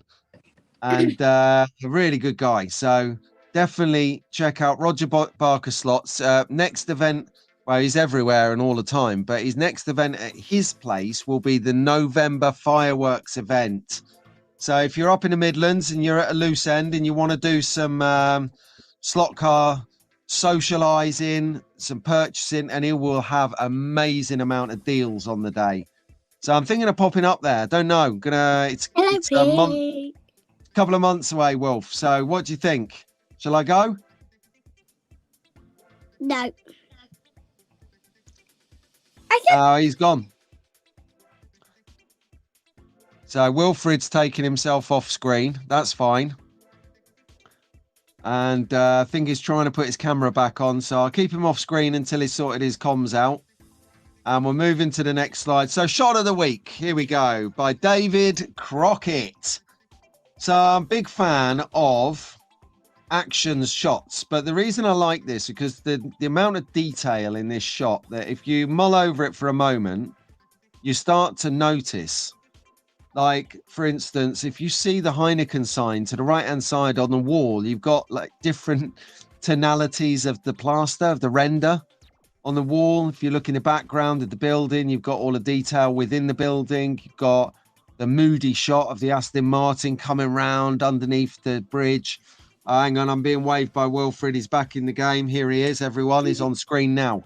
And a really good guy. So definitely check out Roger Barker Slots. Next event, well, he's everywhere and all the time, but his next event at his place will be the November fireworks event. So if you're up in the Midlands and you're at a loose end and you want to do some slot car socializing, some purchasing, and he will have amazing amount of deals on the day. So I'm thinking of popping up there. Don't know. It's a month, couple of months away, Wolf. So what do you think? Shall I go? No. Oh, he's gone. So Wilfred's taking himself off screen. That's fine. And I think he's trying to put his camera back on. So I'll keep him off screen until he's sorted his comms out. And we'll move into the next slide. So shot of the week. Here we go. By David Crockett. So I'm a big fan of actions shots. But the reason I like this is because the amount of detail in this shot, that if you mull over it for a moment, you start to notice. Like, for instance, if you see the Heineken sign to the right-hand side on the wall, you've got like different tonalities of the plaster, of the render on the wall. If you look in the background of the building, you've got all the detail within the building. You've got the moody shot of the Aston Martin coming round underneath the bridge. Hang on, I'm being waved by Wilfred. He's back in the game. Here he is, everyone. He's on screen now.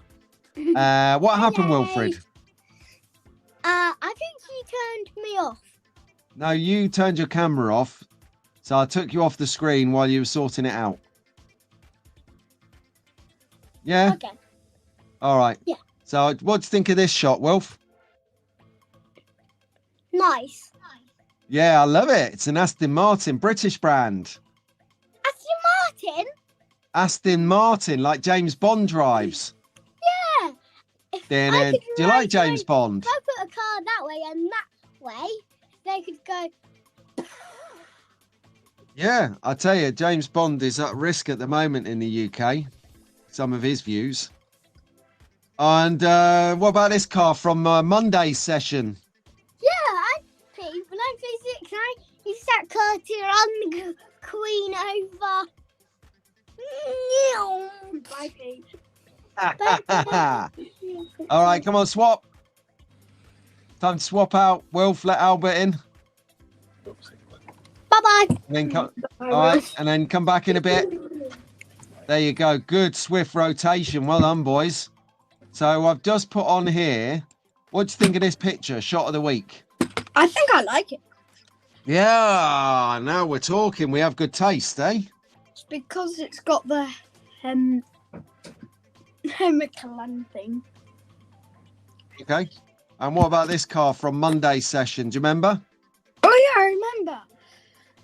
What happened, Wilfred? I think you turned me off. No, you turned your camera off, so I took you off the screen while you were sorting it out. Yeah? Okay. All right. Yeah. So what do you think of this shot, Wolf? Nice. Yeah, I love it. It's an Aston Martin, British brand. Aston Martin? Aston Martin, like James Bond drives. Yeah. Do you like James Bond? If I put a car that way and that way, they could go. Yeah, I tell you, James Bond is at risk at the moment in the UK. some of his views. And what about this car from Monday's session? When I'm physics, I use that car to run the queen over. Bye, Pete. All right, come on, swap. Time to swap out. Wilf, let Albert in. Bye-bye. And then come, all right, and then come back in a bit. There you go. Good, swift rotation. Well done, boys. So I've just put on here. What do you think of this picture? Shot of the week. I think I like it. Yeah, now we're talking. We have good taste, eh? It's because it's got the Hemiclan thing. Okay. And what about this car from Monday's session? Do you remember? Oh yeah, I remember.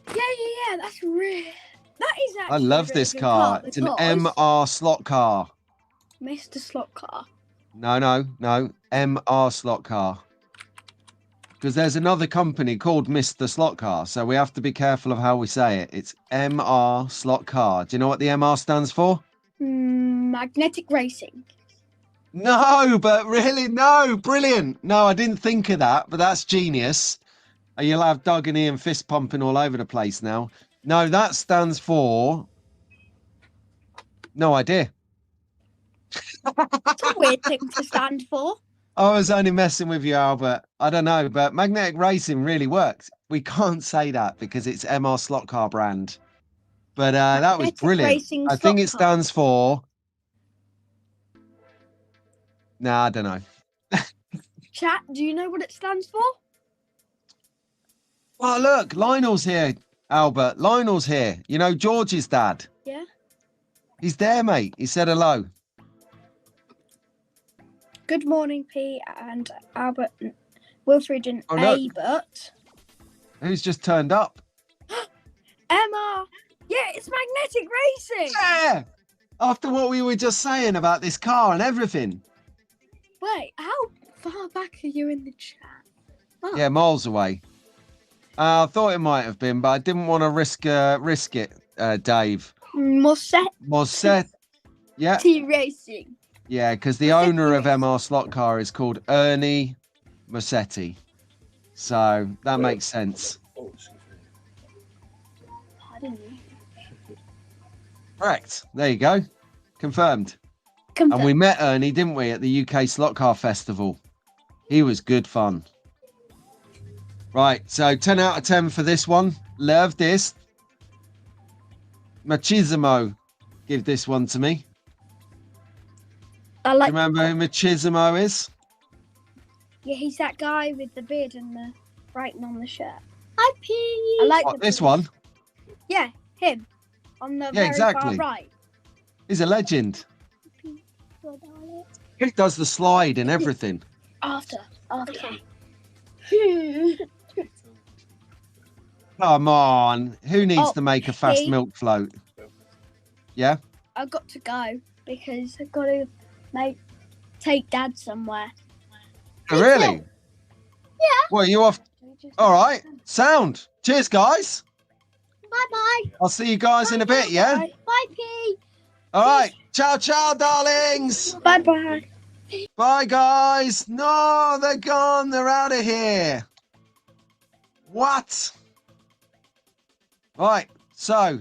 Yeah. That's really. That is actually. I love a really this good car. It's an because MR slot car. Mr. Slot Car. No. MR slot car. Because there's another company called Mr. Slot Car, so we have to be careful of how we say it. It's MR Slot Car. Do you know what the MR stands for? Magnetic Racing. No, but really, no. Brilliant. No, I didn't think of that, but that's genius. You'll have Doug and Ian fist pumping all over the place now. No, that stands for... No idea. It's a weird thing to stand for. I was only messing with you, Albert. I don't know, but magnetic racing really works. We can't say that because it's MR Slot Car brand. But that was Magnetic brilliant. Racing I think Slot it stands for... Nah, I don't know. Chat, do you know what it stands for? Oh, look, Lionel's here, Albert. Lionel's here. You know, George's dad. Yeah. He's there, mate. He said hello. Good morning, Pete and Albert, and Wilfred and Oh, look. Albert. Who's just turned up? Emma. Yeah, it's magnetic racing. Yeah! After what we were just saying about this car and everything. Wait, how far back are you in the chat? Oh. Yeah, miles away. I thought it might have been, but I didn't want to risk it, Dave. Mosset. Yeah. Racing. Yeah, because the owner of MR Slot Car is called Ernie Mossetti. So that makes sense. Pardon me. Correct. There you go. Confirmed. Confirmed. And we met Ernie, didn't we, at the UK Slot Car Festival. He was good fun. Right, so 10 out of 10 for this one. Love this. Machismo give this one to me. I like. Remember who Machismo is? Yeah, he's that guy with the beard and the writing on the shirt. Hi, Pete. I like What, the this beard. one? Yeah, him. On the very exactly. far right. He's a legend. He does the slide and everything. After. Okay. Come on. Who needs Oh, to make a fast he- milk float? Yeah? I've got to go because I've got to take Dad somewhere. Oh, really? Yeah. Well, you off? All right. Sound. Cheers, guys. Bye-bye. I'll see you guys in a bit, yeah? Bye. Bye, Pete. All right. Ciao, ciao, darlings. Bye bye. Bye, guys. No, they're gone. They're out of here. What? Right. So,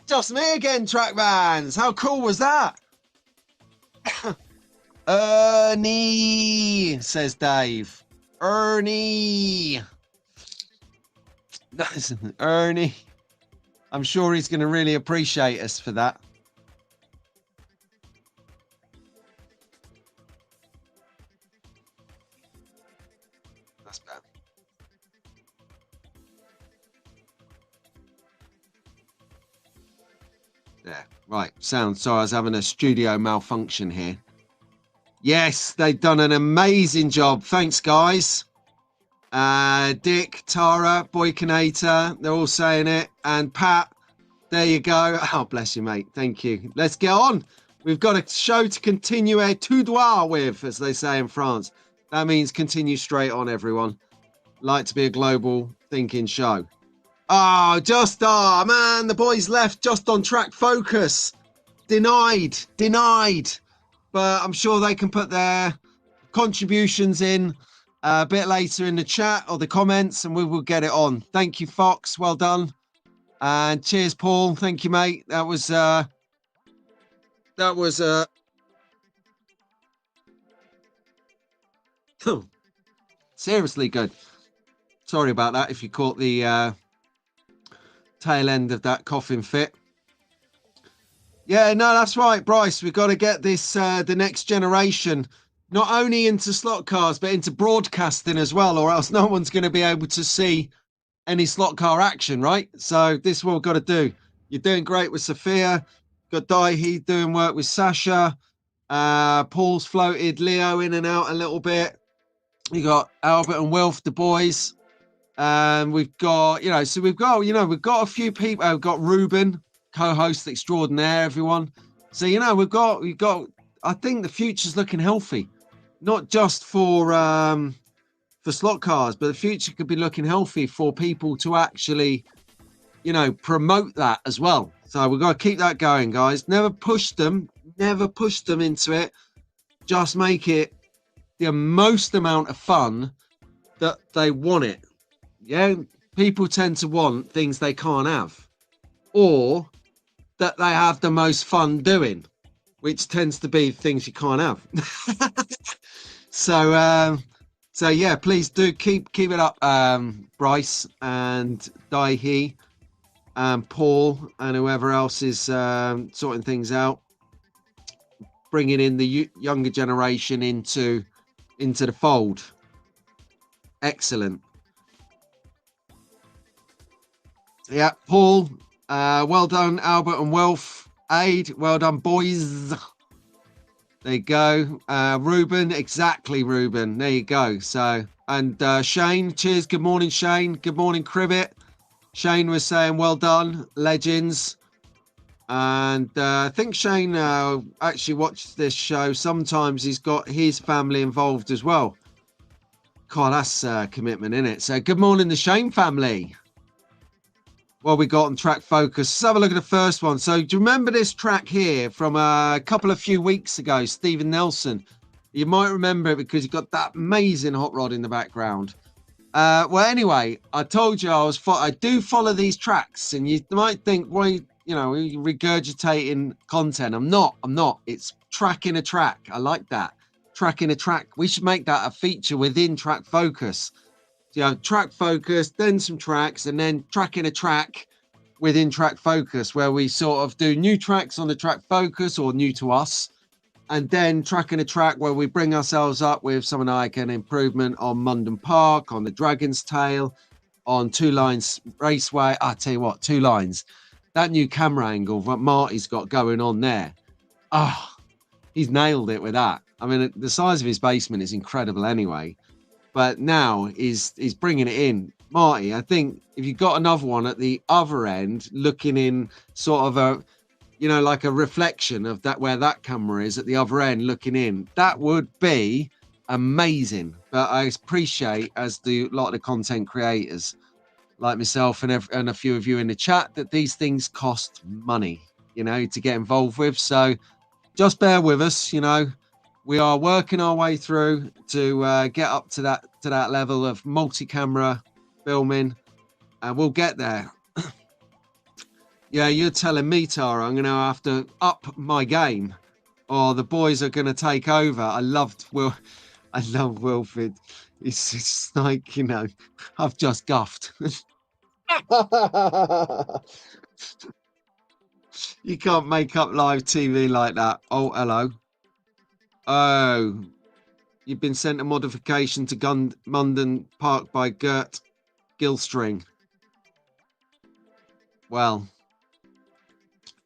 just me again, track bands. How cool was that? Ernie, says Dave. Ernie. Listen, Ernie. I'm sure he's going to really appreciate us for that. That's bad. There. Right. Sound. Sorry, I was having a studio malfunction here. Yes, they've done an amazing job. Thanks, guys. Dick, Tara, Boykinator, they're all saying it. And Pat, there you go. Oh, bless you, mate. Thank you. Let's get on. We've got a show to continue tout droit with, as they say in France. That means continue straight on, everyone. Like to be a global thinking show. Oh, man, the boys left just on track focus. Denied. But I'm sure they can put their contributions in a bit later in the chat or the comments, and we will get it on. Thank you, Fox. Well done. And cheers, Paul. Thank you, mate. That was seriously good. Sorry about that if you caught the tail end of that coughing fit. Yeah, no, that's right, Bryce. We've got to get this the next generation not only into slot cars but into broadcasting as well, or else no one's going to be able to see any slot car action, right? So this is what we've got to do. You're doing great with Sophia. Got Daihi doing work with Sasha. Paul's floated Leo in and out a little bit. You got Albert and Wilf, the boys. And we've got, so we've got a few people. We've got Ruben, co-host extraordinaire, everyone. So, we've got, I think the future's looking healthy, not just for slot cars, but the future could be looking healthy for people to actually, promote that as well. So we've got to keep that going, guys. Never push them into it. Just make it the most amount of fun that they want it. Yeah, people tend to want things they can't have, or that they have the most fun doing, which tends to be things you can't have. So yeah, please do keep it up, Bryce and Daihi and Paul and whoever else is sorting things out, bringing in the younger generation into the fold. Excellent. Yeah, Paul, well done, Albert and Wilf. Aid, well done, boys. There you go. Ruben, exactly, Ruben. There you go. So, and Shane, cheers. Good morning, Shane. Good morning, Cribbit. Shane was saying, well done, legends. And I think Shane actually watched this show. Sometimes he's got his family involved as well. God, that's commitment, isn't it? So, good morning, the Shane family. What we got on track focus. Let's have a look at the first one. So do you remember this track here from a few weeks ago, Stephen Nelson? You might remember it because you got that amazing hot rod in the background. Well, anyway, I told you I do follow these tracks, and you might think, well, regurgitating content. I'm not. It's tracking a track. I like that. Tracking a track. We should make that a feature within track focus. Track focus, then some tracks, and then tracking a track within track focus, where we sort of do new tracks on the track focus or new to us, and then tracking a track where we bring ourselves up with something like an improvement on Munden Park, on the Dragon's Tail, on Two Lines Raceway. I tell you what, Two Lines, that new camera angle that Marty's got going on there. He's nailed it with that. I mean, the size of his basement is incredible anyway. But now he's bringing it in. Marty, I think if you've got another one at the other end, looking in sort of a, like a reflection of that, where that camera is at the other end looking in, that would be amazing. But I appreciate, as do a lot of the content creators like myself and a few of you in the chat, that these things cost money, to get involved with. So just bear with us, We are working our way through to get up to that level of multi-camera filming, and we'll get there. Yeah, you're telling me, Tara, I'm going to have to up my game, or the boys are going to take over. I love Wilfred. It's just like, I've just guffed. You can't make up live TV like that. Oh, hello. Oh, you've been sent a modification to Munden Park by Gert Gilstring. Well,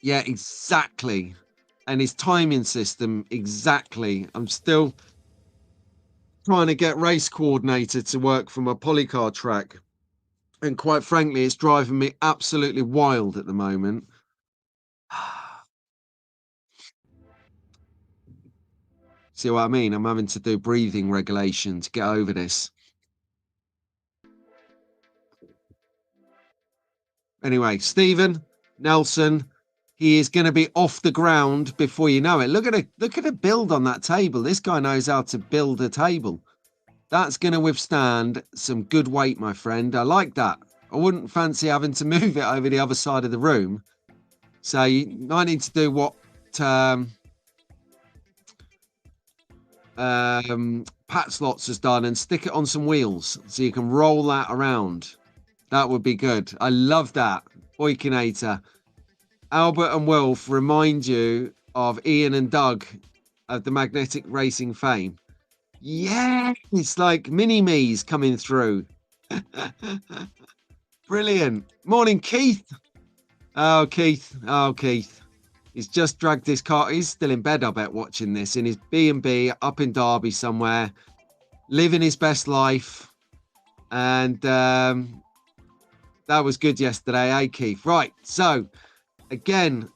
yeah, exactly. And his timing system, exactly. I'm still trying to get race coordinator to work from a polycar track. And quite frankly, it's driving me absolutely wild at the moment. See what I mean? I'm having to do breathing regulation to get over this. Anyway, Stephen Nelson, he is going to be off the ground before you know it. Look at a build on that table. This guy knows how to build a table. That's going to withstand some good weight, my friend. I like that. I wouldn't fancy having to move it over the other side of the room. So you might need to do what Pat Slots has done and stick it on some wheels so you can roll that around. That would be good. I love that. Boykinator. Albert and Wilf remind you of Ian and Doug of the magnetic racing fame. Yeah, it's like mini-me's coming through. Brilliant. Morning, Keith. Oh, Keith. Oh, Keith. He's just dragged his car. He's still in bed, I bet, watching this in his B&B up in Derby somewhere, living his best life. And that was good yesterday, eh, Keith? Right. So, again,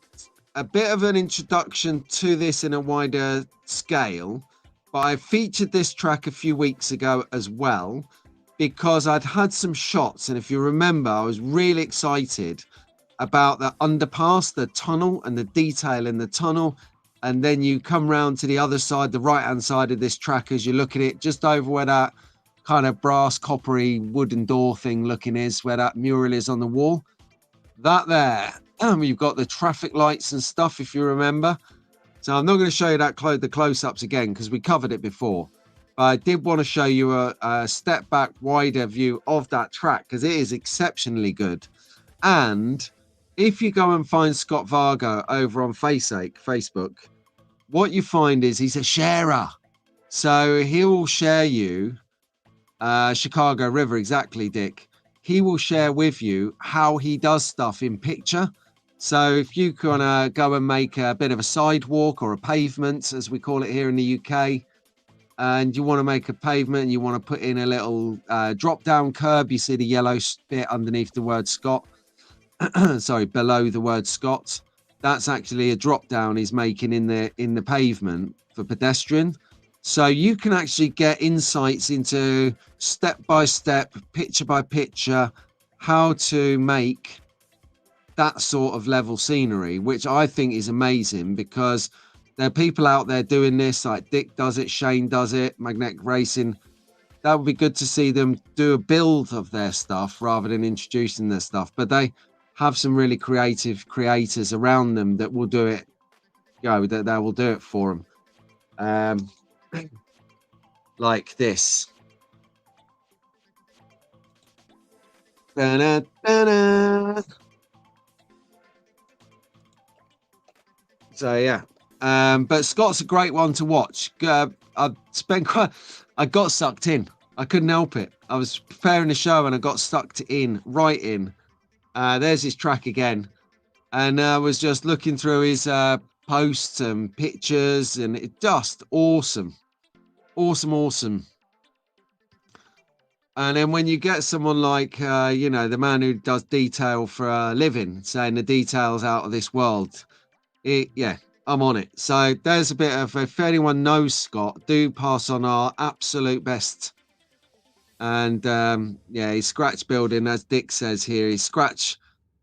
a bit of an introduction to this in a wider scale. But I featured this track a few weeks ago as well, because I'd had some shots. And if you remember, I was really excited about the underpass, the tunnel, and the detail in the tunnel. And then you come round to the other side, the right-hand side of this track, as you look at it, just over where that kind of brass, coppery, wooden door thing looking is, where that mural is on the wall. That there, you've got the traffic lights and stuff, if you remember. So I'm not going to show you that the close-ups again because we covered it before. But I did want to show you a step back, wider view of that track because it is exceptionally good. And if you go and find Scott Vargo over on Facebook, what you find is he's a sharer. So he'll share you Chicago River, exactly, Dick. He will share with you how he does stuff in picture. So if you want to go and make a bit of a sidewalk or a pavement, as we call it here in the UK, and you want to make a pavement and you want to put in a little drop-down curb, you see the yellow bit underneath the word Scott. Sorry, below the word Scott. That's actually a drop-down he's making in the pavement for pedestrian. So you can actually get insights into step-by-step, picture-by-picture, how to make that sort of level scenery, which I think is amazing because there are people out there doing this, like Dick does it, Shane does it, Magnetic Racing. That would be good to see them do a build of their stuff rather than introducing their stuff. But they have some really creative creators around them that will do it, that will do it for them. Like this. Da-da-da-da. So yeah, but Scott's a great one to watch. I got sucked in. I couldn't help it. I was preparing the show and I got sucked in, right in. There's his track again, and I was just looking through his posts and pictures, and it just awesome. And then when you get someone like the man who does detail for a living, saying the details out of this world. I'm on it. So there's a bit of, if anyone knows Scott, do pass on our absolute best. And his scratch building, as Dick says here, his scratch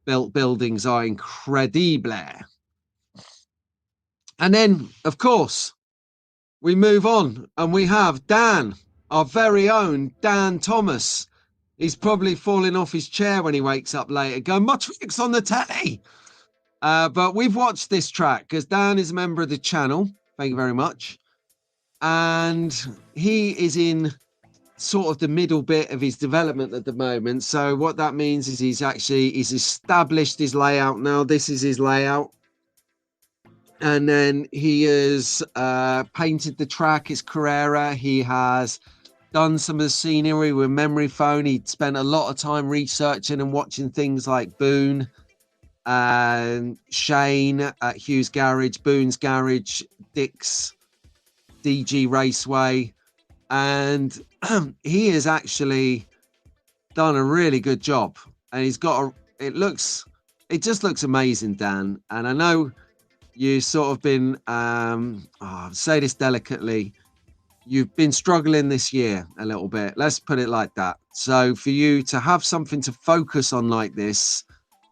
built buildings are incredible. And then, of course, we move on and we have Dan, our very own Dan Thomas. He's probably falling off his chair when he wakes up later, going, "My trick's on the telly." But we've watched this track because Dan is a member of the channel. Thank you very much. And he is in sort of the middle bit of his development at the moment. So what that means is he's established his layout now. This is his layout. And then he has painted the track. It's Carrera. He has done some of the scenery with memory foam. He spent a lot of time researching and watching things like Boone and Shane at Hughes Garage, Boone's Garage, Dick's DG Raceway, and he has actually done a really good job. And he's got it just looks amazing, Dan. And I know you sort of been I'll say this delicately, you've been struggling this year a little bit, let's put it like that. So for you to have something to focus on like this,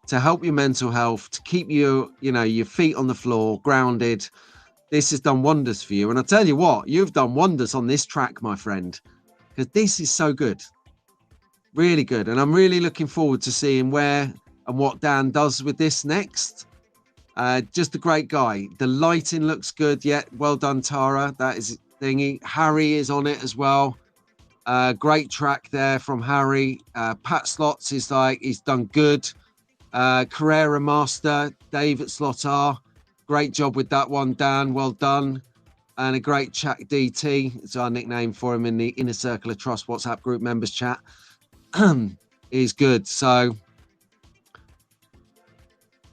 to help your mental health, to keep you, your feet on the floor, grounded. This has done wonders for you. And I tell you what, you've done wonders on this track, my friend, because this is so good. Really good. And I'm really looking forward to seeing where and what Dan does with this next. Just a great guy. The lighting looks good. Yeah, well done, Tara. That is thingy. Harry is on it as well. Great track there from Harry. Pat Slots is he's done good. Carrera Master, Dave at Slot R. Great job with that one, Dan. Well done. And a great chat, DT. It's our nickname for him in the Inner Circle of Trust WhatsApp group members chat. Is good. So,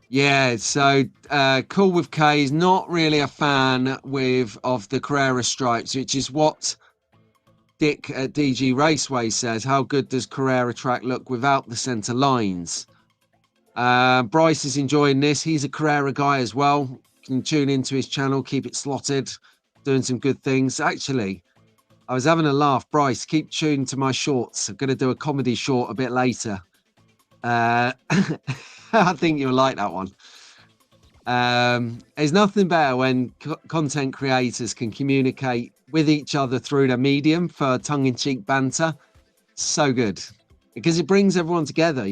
yeah. So, Cool with K is not really a fan of the Carrera stripes, which is what Dick at DG Raceway says. How good does Carrera track look without the centre lines? Bryce is enjoying this. He's a Carrera guy as well. Can tune into his channel, keep it slotted, doing some good things. Actually, I was having a laugh. Bryce, keep tuned to my shorts. I'm going to do a comedy short a bit later. I think you'll like that one. There's nothing better when content creators can communicate with each other through the medium for tongue-in-cheek banter. So good. Because it brings everyone together,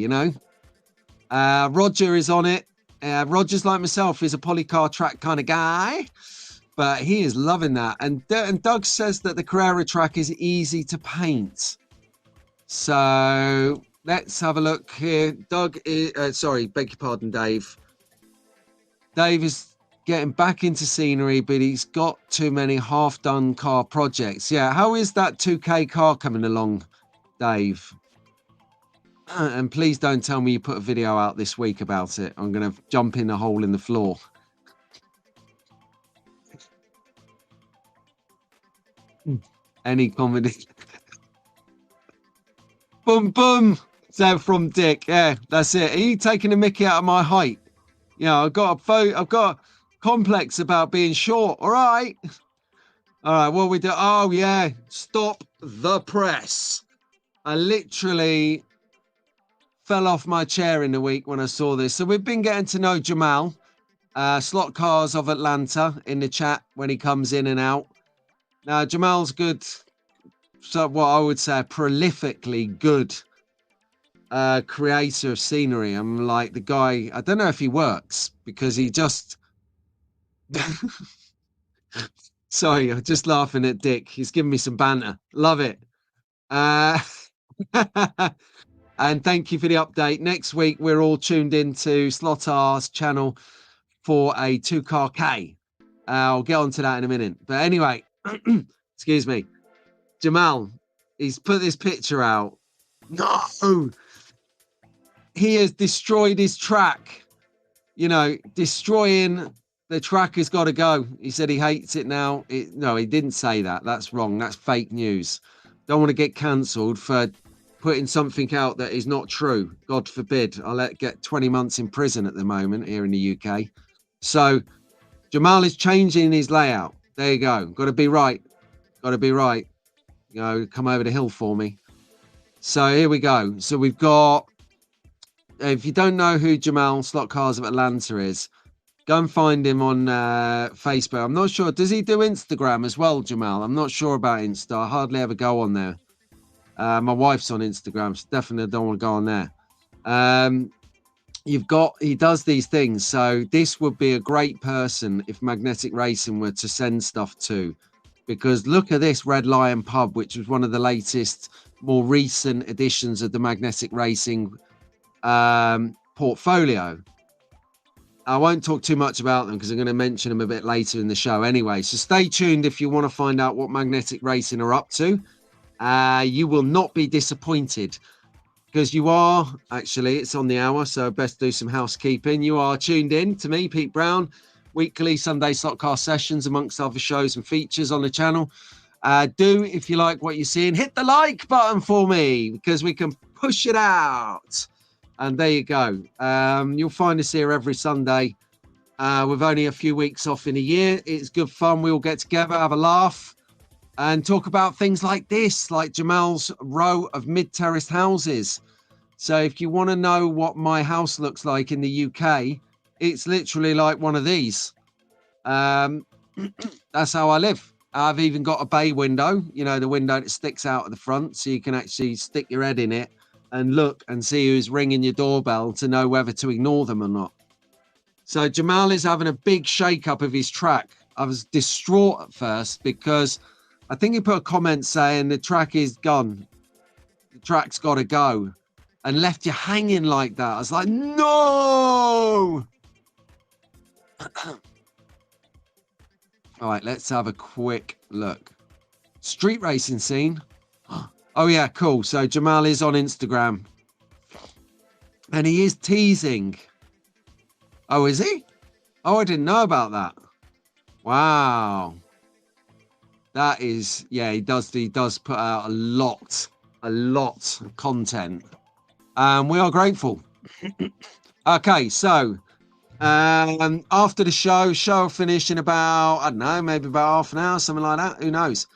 Roger is on it. Roger's like myself, is a polycar track kind of guy, but he is loving that. And Doug says that the Carrera track is easy to paint. So let's have a look here. Doug is, sorry, beg your pardon, Dave. Dave is getting back into scenery, but he's got too many half-done car projects. Yeah, how is that 2K car coming along, Dave? And please don't tell me you put a video out this week about it. I'm going to jump in a hole in the floor. Any comedy? Boom, boom. So from Dick. Yeah, that's it. Are you taking a mickey out of my height? I've got a complex about being short. All right. All right. What we do? Oh, yeah. Stop the press. I literally fell off my chair in the week when I saw this. So we've been getting to know Jamal, Slot Cars of Atlanta, in the chat when he comes in and out. Now, Jamal's good. So what I would say, a prolifically good creator of scenery. I'm like the guy, I don't know if he works because he just... Sorry, I'm just laughing at Dick. He's giving me some banter. Love it. And thank you for the update. Next week, we're all tuned into Slot R's channel for a 2-car K. I'll get on to that in a minute. But anyway, excuse me. Jamal, he's put this picture out. No! He has destroyed his track. Destroying the track has got to go. He said he hates it now. No, he didn't say that. That's wrong. That's fake news. Don't want to get cancelled for putting something out that is not true. God forbid. I'll get 20 months in prison at the moment here in the UK. So Jamal is changing his layout. There you go. Got to be right. Got to be right. Come over the hill for me. So here we go. So we've got, if you don't know who Jamal Slot Cars of Atlanta is, go and find him on Facebook. I'm not sure. Does he do Instagram as well, Jamal? I'm not sure about Insta. I hardly ever go on there. My wife's on Instagram, so definitely don't want to go on there. He does these things. So this would be a great person if Magnetic Racing were to send stuff to, because look at this Red Lion pub, which was one of the latest, more recent editions of the Magnetic Racing portfolio. I won't talk too much about them because I'm going to mention them a bit later in the show anyway. So stay tuned if you want to find out what Magnetic Racing are up to. You will not be disappointed because you are, actually, it's on the hour, so best do some housekeeping. You are tuned in to me, Pete Brown, weekly Sunday slot car sessions amongst other shows and features on the channel. If you like what you're seeing, hit the like button for me because we can push it out. And there you go. You'll find us here every Sunday with only a few weeks off in a year. It's good fun. We all get together, have a laugh, and talk about things like this, like Jamal's row of mid-terraced houses. So if you want to know what my house looks like in the UK, it's literally like one of these. That's how I live. I've even got a bay window, you know, the window that sticks out at the front, so you can actually stick your head in it and look and see who's ringing your doorbell to know whether to ignore them or not. So Jamal is having a big shake-up of his track. I was distraught at first because I think he put a comment saying the track is gone. The track's got to go. And left you hanging like that. I was like, no! All right, let's have a quick look. Street racing scene. Oh, yeah, cool. So Jamal is on Instagram. And he is teasing. Oh, is he? Oh, I didn't know about that. Wow. That is, yeah, he does put out a lot of content. We are grateful. Okay, so after the show will finish in about, I don't know, maybe about half an hour, something like that. Who knows?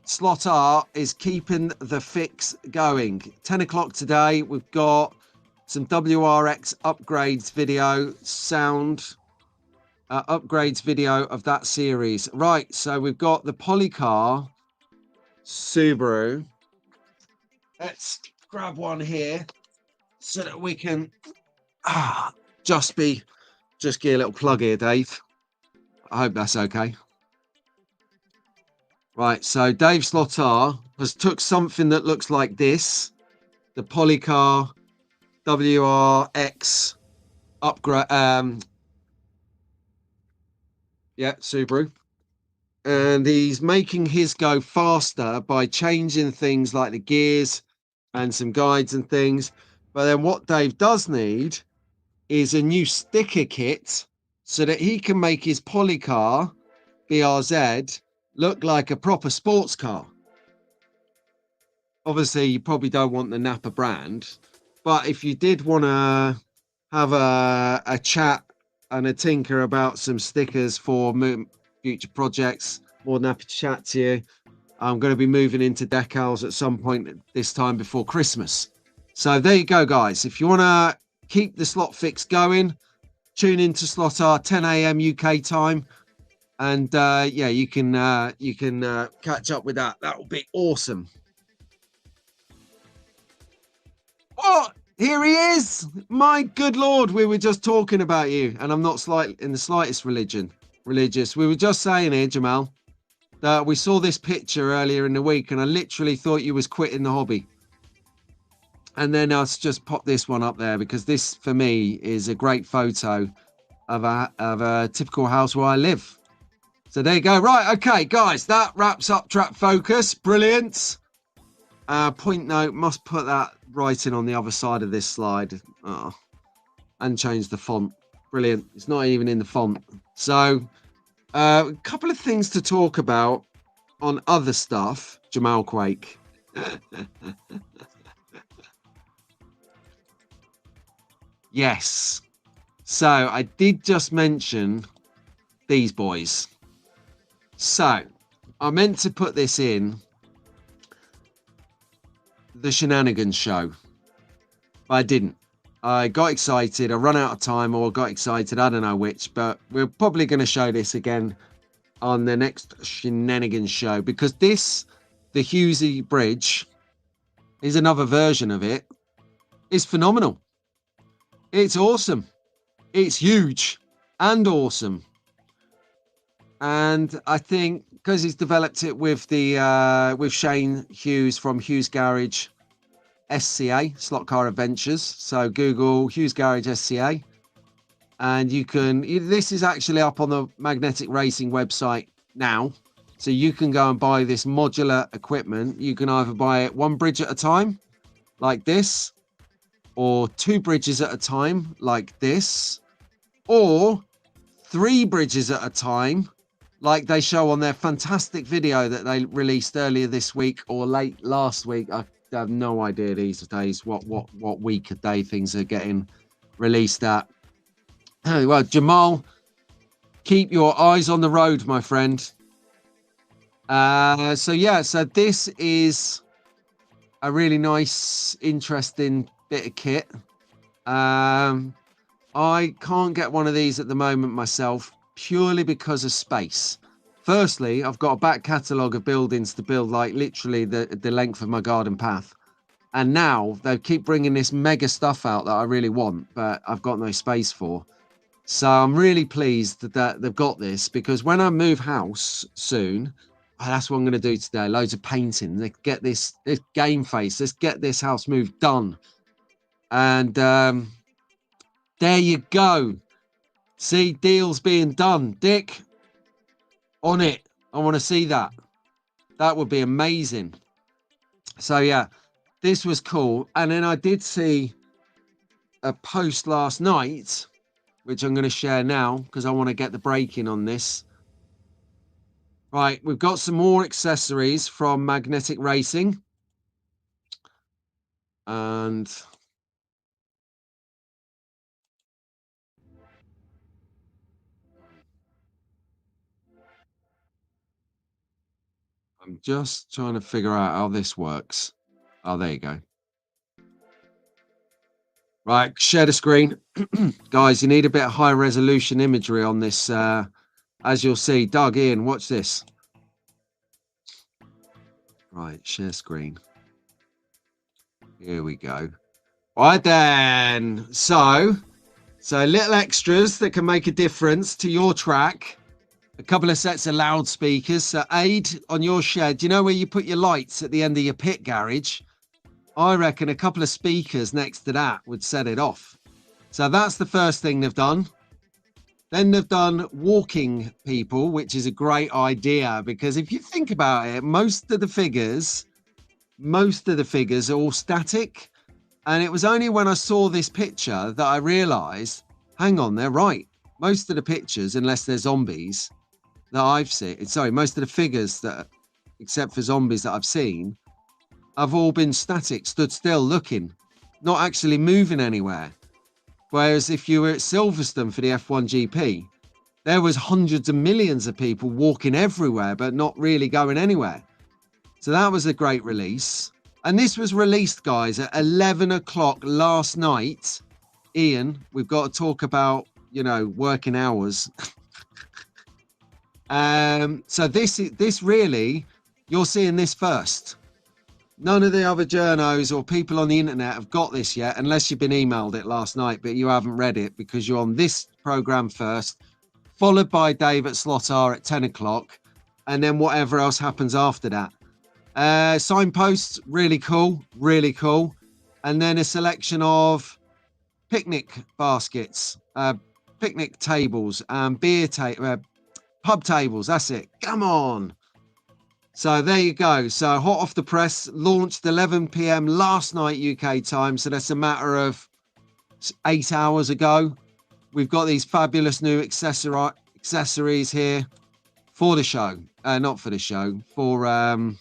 Slot Art is keeping the fix going. 10 o'clock today, we've got some WRX upgrades video, sound upgrades video of that series. Right, so we've got the Polycar Subaru. Let's grab one here so that we can just get a little plug here, Dave. I hope that's okay. Right, so Dave Slotar has took something that looks like this, the Polycar WRX upgrade, Subaru, and he's making his go faster by changing things like the gears and some guides and things. But then what Dave does need is a new sticker kit so that he can make his Polycar BRZ look like a proper sports car. Obviously, you probably don't want the Napa brand, but if you did want to have a chat and a tinker about some stickers for future projects, more than happy to chat to you. I'm going to be moving into decals at some point this time before Christmas. So there you go, guys. If you want to keep the slot fix going, tune into Slot R 10 a.m. UK time. And yeah, you can catch up with that. That will be awesome. Oh, here he is. My good Lord, we were just talking about you. And I'm not in the slightest religious. We were just saying here, Jamal, that we saw this picture earlier in the week and I literally thought you was quitting the hobby. And then I just popped this one up there because this, for me, is a great photo of a typical house where I live. So there you go. Right, okay, guys, that wraps up Trap Focus. Brilliant. Point note, must put that writing on the other side of this slide. Oh, and change the font. Brilliant. It's not even in the font. So a couple of things to talk about on other stuff. Jamal Quake. Yes. So I did just mention these boys. So I meant to put this in the Shenanigans show, but I didn't. I got excited. I ran out of time or got excited. I don't know which, but we're probably going to show this again on the next Shenanigans show because this, the Hughesy Bridge, is another version of it. It's phenomenal. It's awesome. It's huge and awesome. And I think because he's developed it with with Shane Hughes from Hughes Garage SCA, Slot Car Adventures. So Google Hughes Garage SCA. And this is actually up on the Magnetic Racing website now. So you can go and buy this modular equipment. You can either buy it one bridge at a time, like this, or two bridges at a time, like this, or three bridges at a time, like they show on their fantastic video that they released earlier this week or late last week. I have no idea these days what week a day things are getting released at. Well, Jamal, keep your eyes on the road, my friend. So yeah, so this is a really nice, interesting bit of kit. I can't get one of these at the moment myself, purely because of space. Firstly, I've got a back catalogue of buildings to build, like literally the length of my garden path. And now they keep bringing this mega stuff out that I really want, but I've got no space for. So I'm really pleased that they've got this, because when I move house soon, that's what I'm going to do today. Loads of painting. Let's get this game face. Let's get this house moved done. And there you go. See, deals being done. Dick, on it. I want to see that. That would be amazing. So yeah, this was cool. And then I did see a post last night, which I'm going to share now because I want to get the break in on this. Right, we've got some more accessories from Magnetic Racing. And I'm just trying to figure out how this works. Oh, there you go. Right, share the screen. Guys, you need a bit of high resolution imagery on this. As you'll see, Doug, Ian, watch this. Right, share screen. Here we go. Right then. So little extras that can make a difference to your track. A couple of sets of loudspeakers. So aid on your shed. You know where you put your lights at the end of your pit garage? I reckon a couple of speakers next to that would set it off. So that's the first thing they've done. Then they've done walking people, which is a great idea, because if you think about it, most of the figures are all static. And it was only when I saw this picture that I realized, hang on, they're right. Most of the pictures, unless they're zombies that I've seen, most of the figures that, except for zombies that I've seen, have all been static, stood still, looking, not actually moving anywhere. Whereas if you were at Silverstone for the F1 GP, there was hundreds of millions of people walking everywhere, but not really going anywhere. So that was a great release. And this was released, guys, at 11 o'clock last night. Ian, we've got to talk about, working hours. So this really, you're seeing this first. None of the other journos or people on the internet have got this yet, unless you've been emailed it last night, but you haven't read it because you're on this program first, followed by Dave at Slot R at 10 o'clock, and then whatever else happens after that. Signposts, really cool. And then a selection of picnic baskets, picnic tables, and pub tables. That's it. Come on. So there you go. So hot off the press, launched 11 p.m. last night UK time. So that's a matter of 8 hours ago. We've got these fabulous new accessories here for the show. Not for the show, for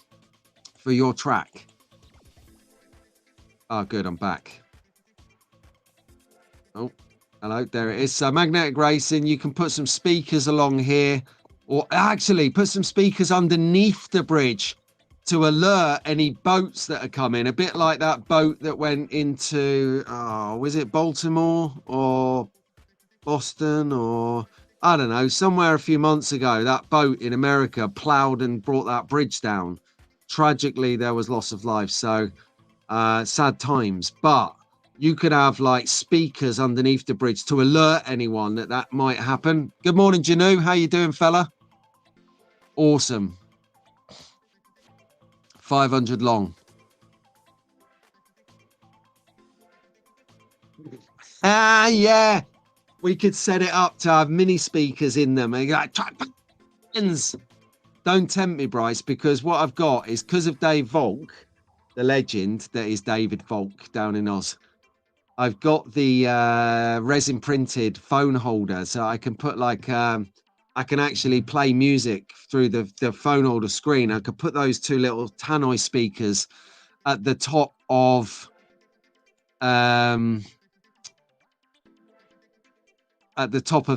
your track. Oh, good. I'm back. Oh, hello. There it is. So Magnetic Racing, you can put some speakers along here. Or actually put some speakers underneath the bridge to alert any boats that are coming. A bit like that boat that went into, was it Baltimore or Boston or I don't know, somewhere a few months ago. That boat in America plowed and brought that bridge down. Tragically, there was loss of life. So sad times. But you could have like speakers underneath the bridge to alert anyone that might happen. Good morning, Janu. How you doing, fella? Awesome. 500 long. Yeah. We could set it up to have mini speakers in them. And like, don't tempt me, Bryce, because what I've got is, because of Dave Volk, the legend that is David Volk down in Oz, I've got the resin printed phone holder, so I can put like I can actually play music through the phone holder screen. I could put those two little tannoy speakers at the top of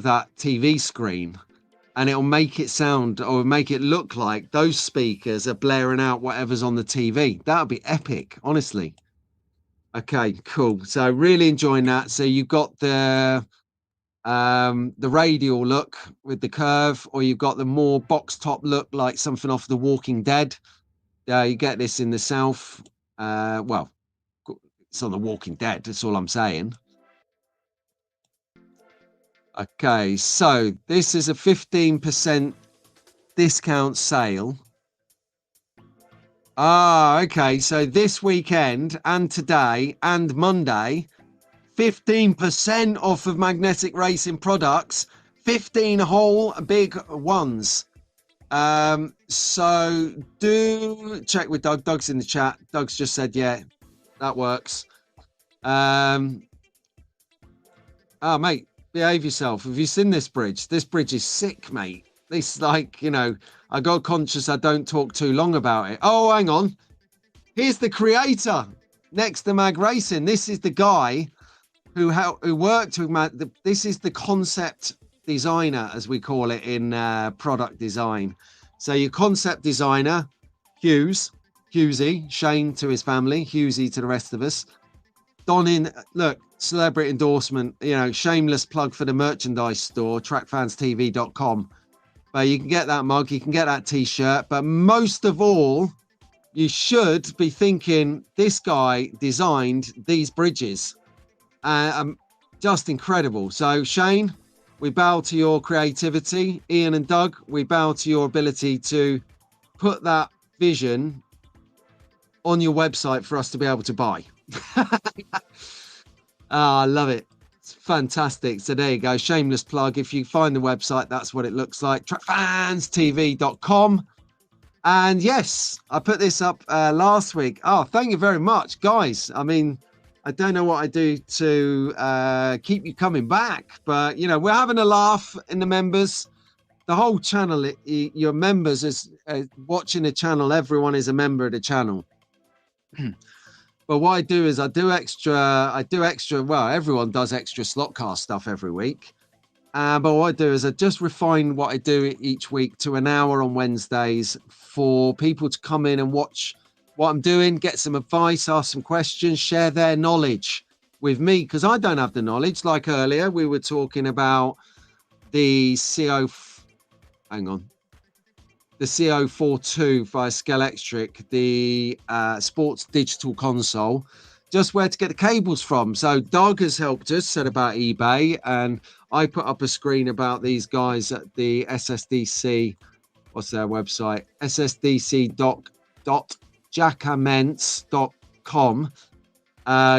that TV screen, and it'll make it sound or make it look like those speakers are blaring out whatever's on the TV. That would be epic, honestly. Okay, cool. So really enjoying that. So you've got the radial look with the curve, or you've got the more box top look like something off The Walking Dead. You get this in the south. Well, it's on The Walking Dead. That's all I'm saying. Okay, so this is a 15% discount sale. Okay. So this weekend and today and Monday, 15% off of Magnetic Racing products, 15 whole big ones. So do check with Doug. Doug's in the chat. Doug's just said, yeah, that works. Oh, mate, behave yourself. Have you seen this bridge? This bridge is sick, mate. This, like, you know, I got conscious I don't talk too long about it. Oh, hang on. Here's the creator next to Mag Racing. This is the guy who worked with this is the concept designer, as we call it in product design. So your concept designer, Hughesy, Shane to his family, Hughesy to the rest of us. Donning, look, celebrity endorsement, you know, shameless plug for the merchandise store, trackfanstv.com. But you can get that mug, you can get that t-shirt, but most of all, you should be thinking this guy designed these bridges. Just incredible. So Shane, we bow to your creativity. Ian and Doug, we bow to your ability to put that vision on your website for us to be able to buy. I love it. It's fantastic. So there you go. Shameless plug. If you find the website, that's what it looks like. Trackfanstv.com. And yes, I put this up last week. Oh, thank you very much, guys. I mean, I don't know what I do to keep you coming back, but you know, we're having a laugh in the members. The whole channel, your members is watching the channel. Everyone is a member of the channel. But what I do is I do extra. Well, everyone does extra Slotcast stuff every week. But what I do is I just refine what I do each week to an hour on Wednesdays for people to come in and watch what I'm doing, get some advice, ask some questions, share their knowledge with me, because I don't have the knowledge. Like earlier, we were talking about the the CO42 via Scalextric, the sports digital console, just where to get the cables from. So Doug has helped us, said about eBay, and I put up a screen about these guys at the SSDC, what's their website? ssdc.jackaments.com.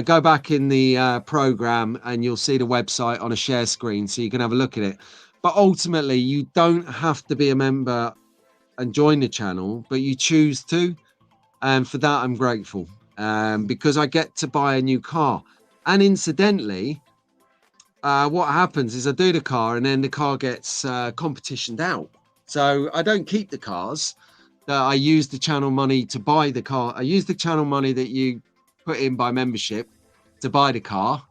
Go back in the program and you'll see the website on a share screen so you can have a look at it. But ultimately, you don't have to be a member and join the channel, but you choose to. And for that, I'm grateful because I get to buy a new car. And incidentally, what happens is I do the car and then the car gets competitioned out. So I don't keep the cars. I use the channel money to buy the car. I use the channel money that you put in by membership to buy the car.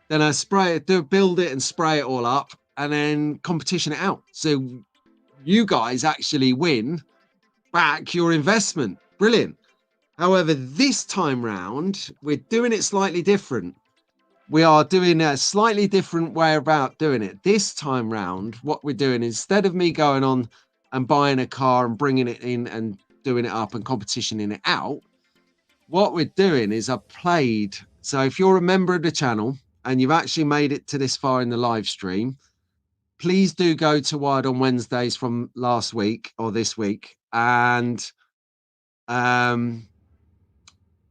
Then I build it and spray it all up and then competition it out. So you guys actually win back your investment. Brilliant. However, this time round, we're doing it slightly different. We are doing a slightly different way about doing it. This time round, what we're doing, instead of me going on and buying a car and bringing it in and doing it up and competitioning it out, what we're doing is I've played. So if you're a member of the channel and you've actually made it to this far in the live stream, please do go to Wired on Wednesdays from last week or this week and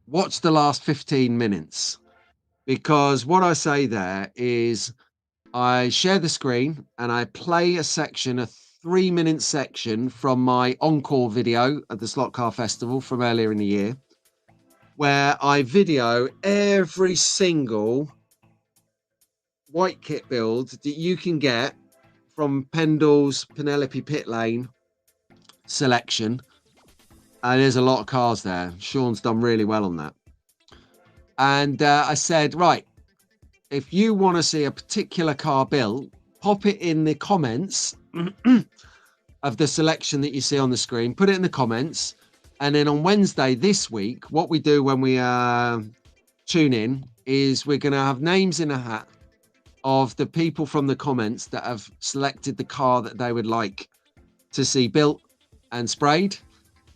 watch the last 15 minutes. Because what I say there is I share the screen and I play a 3-minute section from my encore video at the Slot Car Festival from earlier in the year, where I video every single white kit build that you can get from Pendle's Penelope Pit Lane selection. And there's a lot of cars there. Sean's done really well on that. And I said, right, if you want to see a particular car built, pop it in the comments of the selection that you see on the screen. Put it in the comments. And then on Wednesday this week, what we do when we tune in is we're going to have names in a hat of the people from the comments that have selected the car that they would like to see built and sprayed.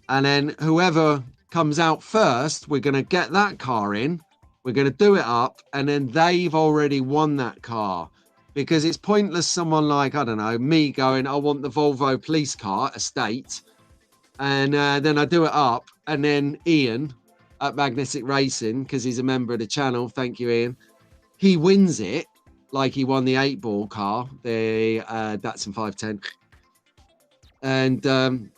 And then whoever comes out first, we're going to get that car in, we're going to do it up, and then they've already won that car. Because it's pointless someone like, I don't know, me going, I want the Volvo police car estate, and then I do it up, and then Ian at Magnetic Racing, because he's a member of the channel, thank you Ian, he wins it like he won the 8-ball car, the Datsun 510, and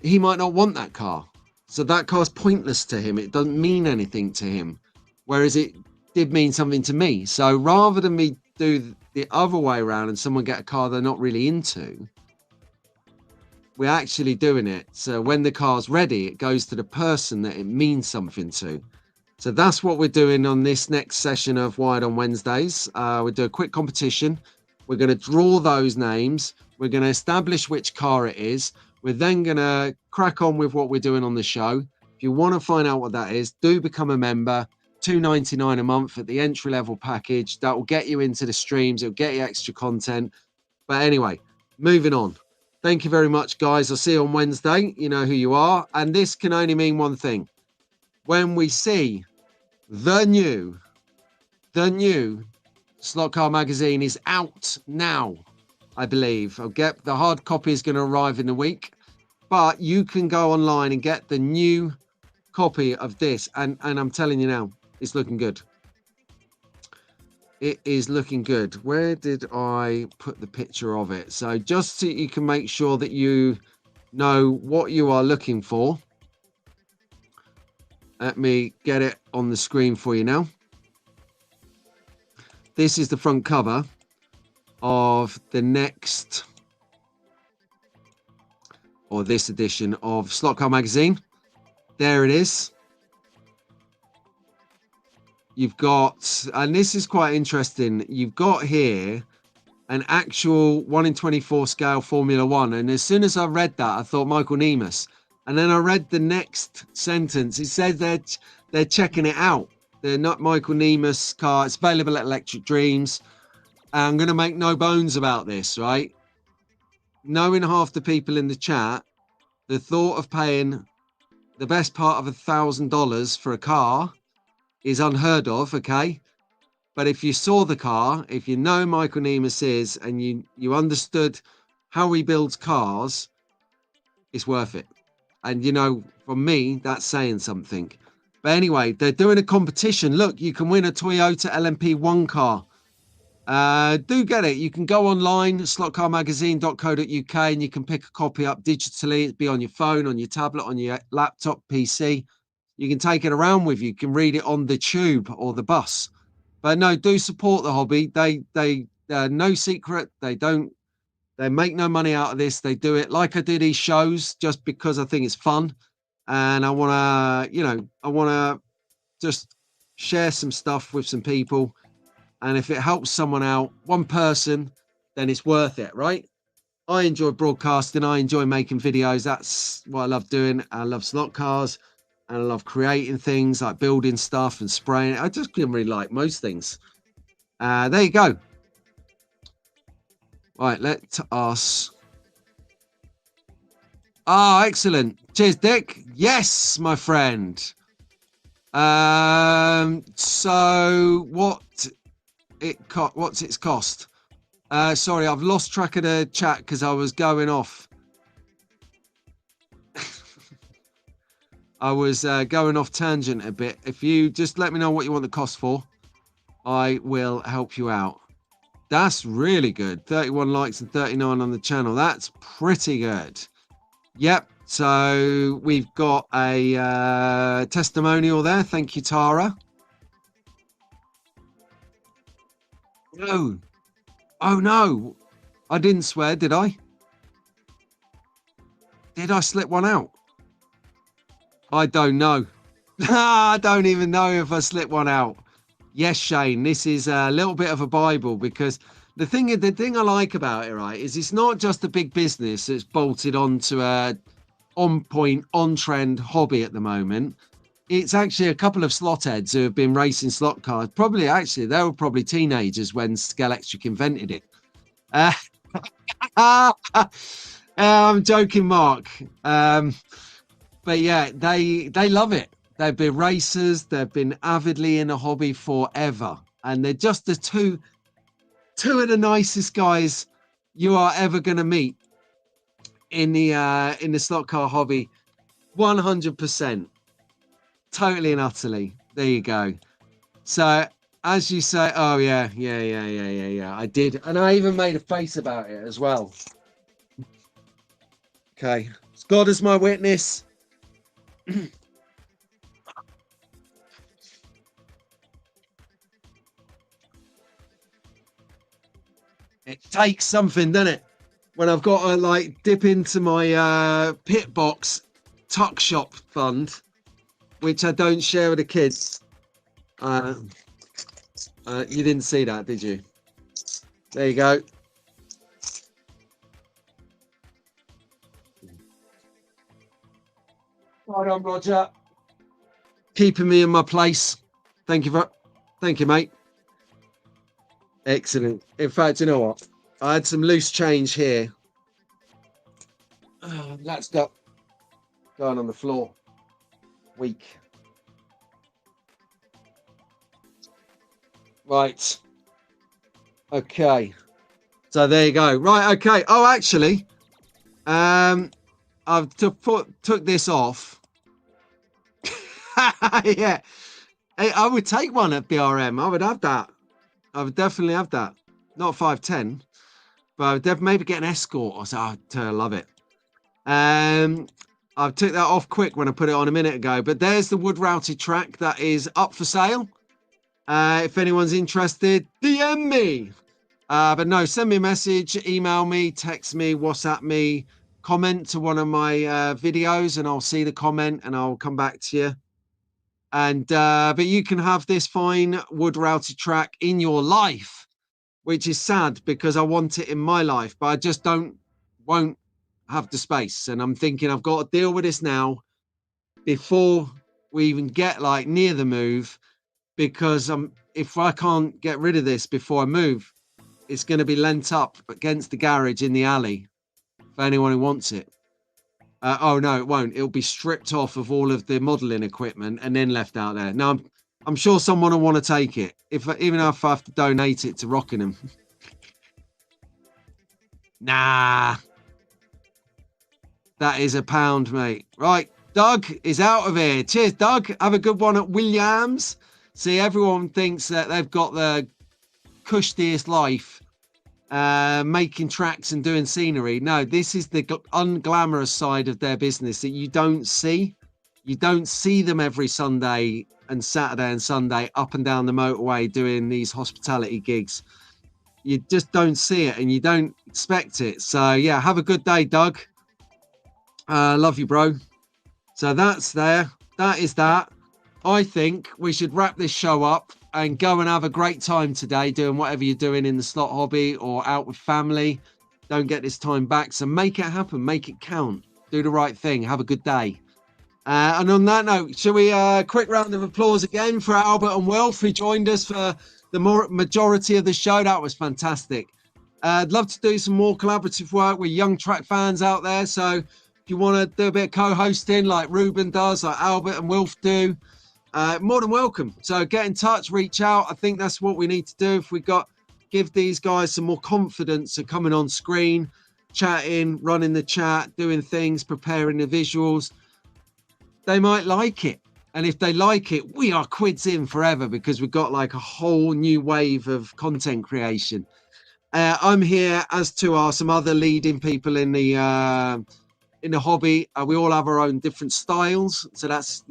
he might not want that car. So that car's pointless to him. It doesn't mean anything to him. Whereas it did mean something to me. So rather than me do the other way around and someone get a car they're not really into, we're actually doing it. So when the car's ready, it goes to the person that it means something to. So that's what we're doing on this next session of Wired on Wednesdays. We'll do a quick competition. We're going to draw those names. We're going to establish which car it is. We're then going to crack on with what we're doing on the show. If you want to find out what that is, do become a member. $2.99 a month at the entry level package. That will get you into the streams. It'll get you extra content. But anyway, moving on. Thank you very much, guys. I'll see you on Wednesday. You know who you are. And this can only mean one thing. When we see the new Slot Car Magazine is out now, I believe. I'll get the hard copy is going to arrive in a week, but you can go online and get the new copy of this. And I'm telling you now, it's looking good. It is looking good. Where did I put the picture of it? So just so you can make sure that you know what you are looking for. Let me get it on the screen for you now. This is the front cover of the next, or this edition of Slot Car Magazine. There it is. You've got, and this is quite interesting, you've got here an actual 1 in 24 scale Formula One. And as soon as I read that, I thought Michael Nemus. And then I read the next sentence. It said that they're checking it out. They're not Michael Nemus car. It's available at Electric Dreams. I'm going to make no bones about this, right? Knowing half the people in the chat, the thought of paying the best part of $1,000 for a car is unheard of, okay? But if you saw the car, if you know Michael Nemus is, and you understood how he builds cars, it's worth it. And, you know, for me, that's saying something. But anyway, they're doing a competition. Look, you can win a Toyota LMP1 car. Do get it. You can go online, slotcarmagazine.co.uk, and you can pick a copy up digitally. It'll be on your phone, on your tablet, on your laptop, PC. You can take it around with you. You can read it on the tube or the bus. But no, do support the hobby. They no secret. They make no money out of this. They do it like I do these shows just because I think it's fun. And I want to, you know, I want to just share some stuff with some people. And if it helps someone out, one person, then it's worth it, right? I enjoy broadcasting. I enjoy making videos. That's what I love doing. I love slot cars. And I love creating things like building stuff and spraying. I just didn't really like most things. There you go. Right, let us. Ah, excellent. Cheers, Dick. Yes, my friend. So what's its cost? Sorry, I've lost track of the chat because I was going off. I was going off tangent a bit. If you just let me know what you want the cost for, I will help you out. That's really good. 31 likes and 39 on the channel. That's pretty good. Yep. So we've got a testimonial there. Thank you, Tara. No. Oh, no. I didn't swear, did I? Did I slip one out? I don't know. I don't even know if I slipped one out. Yes, Shane, this is a little bit of a Bible because the thing I like about it, right, is it's not just a big business that's bolted onto a on point, on trend hobby at the moment. It's actually a couple of slot heads who have been racing slot cars. Probably, actually, they were probably teenagers when Scalextric invented it. I'm joking, Mark. But yeah, they love it. They've been racers. They've been avidly in a hobby forever, and they're just the two of the nicest guys you are ever going to meet in the slot car hobby. 100%, totally and utterly. There you go. So as you say, oh yeah, I did, and I even made a face about it as well. Okay, God is my witness. It takes something, doesn't it? When I've got to like dip into my pit box tuck shop fund, which I don't share with the kids. You didn't see that, did you? There you go. Hold on, Roger. Keeping me in my place. Thank you, mate. Excellent. In fact, you know what? I had some loose change here. That's got going on the floor. Weak. Right. Okay. So there you go. Right. Okay. Oh, actually, I've took this off. Yeah. Hey, I would take one at BRM. I would have that. I would definitely have that. Not 510, but I would maybe get an Escort or so. I love it. I took that off quick when I put it on a minute ago, but there's the wood routed track that is up for sale. If anyone's interested, DM me. But no, send me a message, email me, text me, WhatsApp me, comment to one of my videos, and I'll see the comment and I'll come back to you. And but you can have this fine wood routed track in your life, which is sad because I want it in my life, but I just won't have the space. And I'm thinking I've got to deal with this now before we even get like near the move, because if I can't get rid of this before I move, it's going to be lent up against the garage in the alley for anyone who wants it. Oh no, it won't. It'll be stripped off of all of the modeling equipment and then left out there. Now I'm sure someone will want to take it, even if I have to donate it to Rockingham. Nah, that is £1, mate. Right, Doug is out of here. Cheers, Doug. Have a good one at Williams. See, everyone thinks that they've got the cushiest life, making tracks and doing scenery. No, this is the unglamorous side of their business that you don't see. You don't see them every Sunday and Saturday and Sunday up and down the motorway doing these hospitality gigs. You just don't see it and you don't expect it. So yeah, have a good day, Doug. Love you, bro. So that's there. That is that. I think we should wrap this show up and go and have a great time today doing whatever you're doing in the slot hobby or out with family. Don't get this time back. So make it happen. Make it count. Do the right thing. Have a good day. And on that note, shall we quick round of applause again for Albert and Wilf, who joined us for the majority of the show. That was fantastic. I'd love to do some more collaborative work with young track fans out there. So if you want to do a bit of co-hosting like Ruben does, like Albert and Wilf do, more than welcome. So get in touch, reach out. I think that's what we need to do. If we give these guys some more confidence of coming on screen, chatting, running the chat, doing things, preparing the visuals, they might like it. And if they like it, we are quids in forever because we've got like a whole new wave of content creation. I'm here, as to are some other leading people in the hobby. We all have our own different styles. So that's,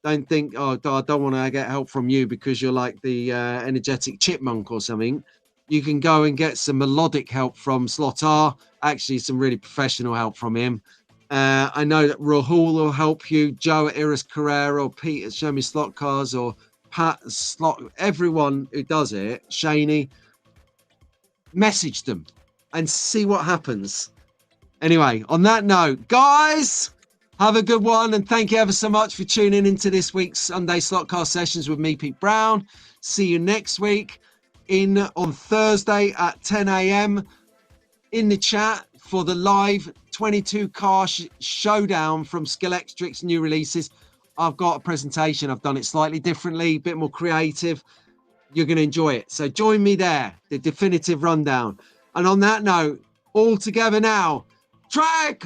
don't think, oh, I don't want to get help from you because you're like the energetic chipmunk or something. You can go and get some melodic help from Slot R, actually some really professional help from him. I know that Rahul will help you, Joe at Iris Carrera, or Pete at Show Me Slot Cars, or Pat Slot, everyone who does it, Shaney. message them and see what happens. Anyway, on that note, guys, have a good one. And thank you ever so much for tuning into this week's Sunday Slotcast sessions with me, Pete Brown. See you next week on Thursday at 10 a.m. in the chat for the live 22 car showdown from Scalextric's new releases. I've got a presentation. I've done it slightly differently, a bit more creative. You're going to enjoy it. So join me there, the definitive rundown. And on that note, all together now, track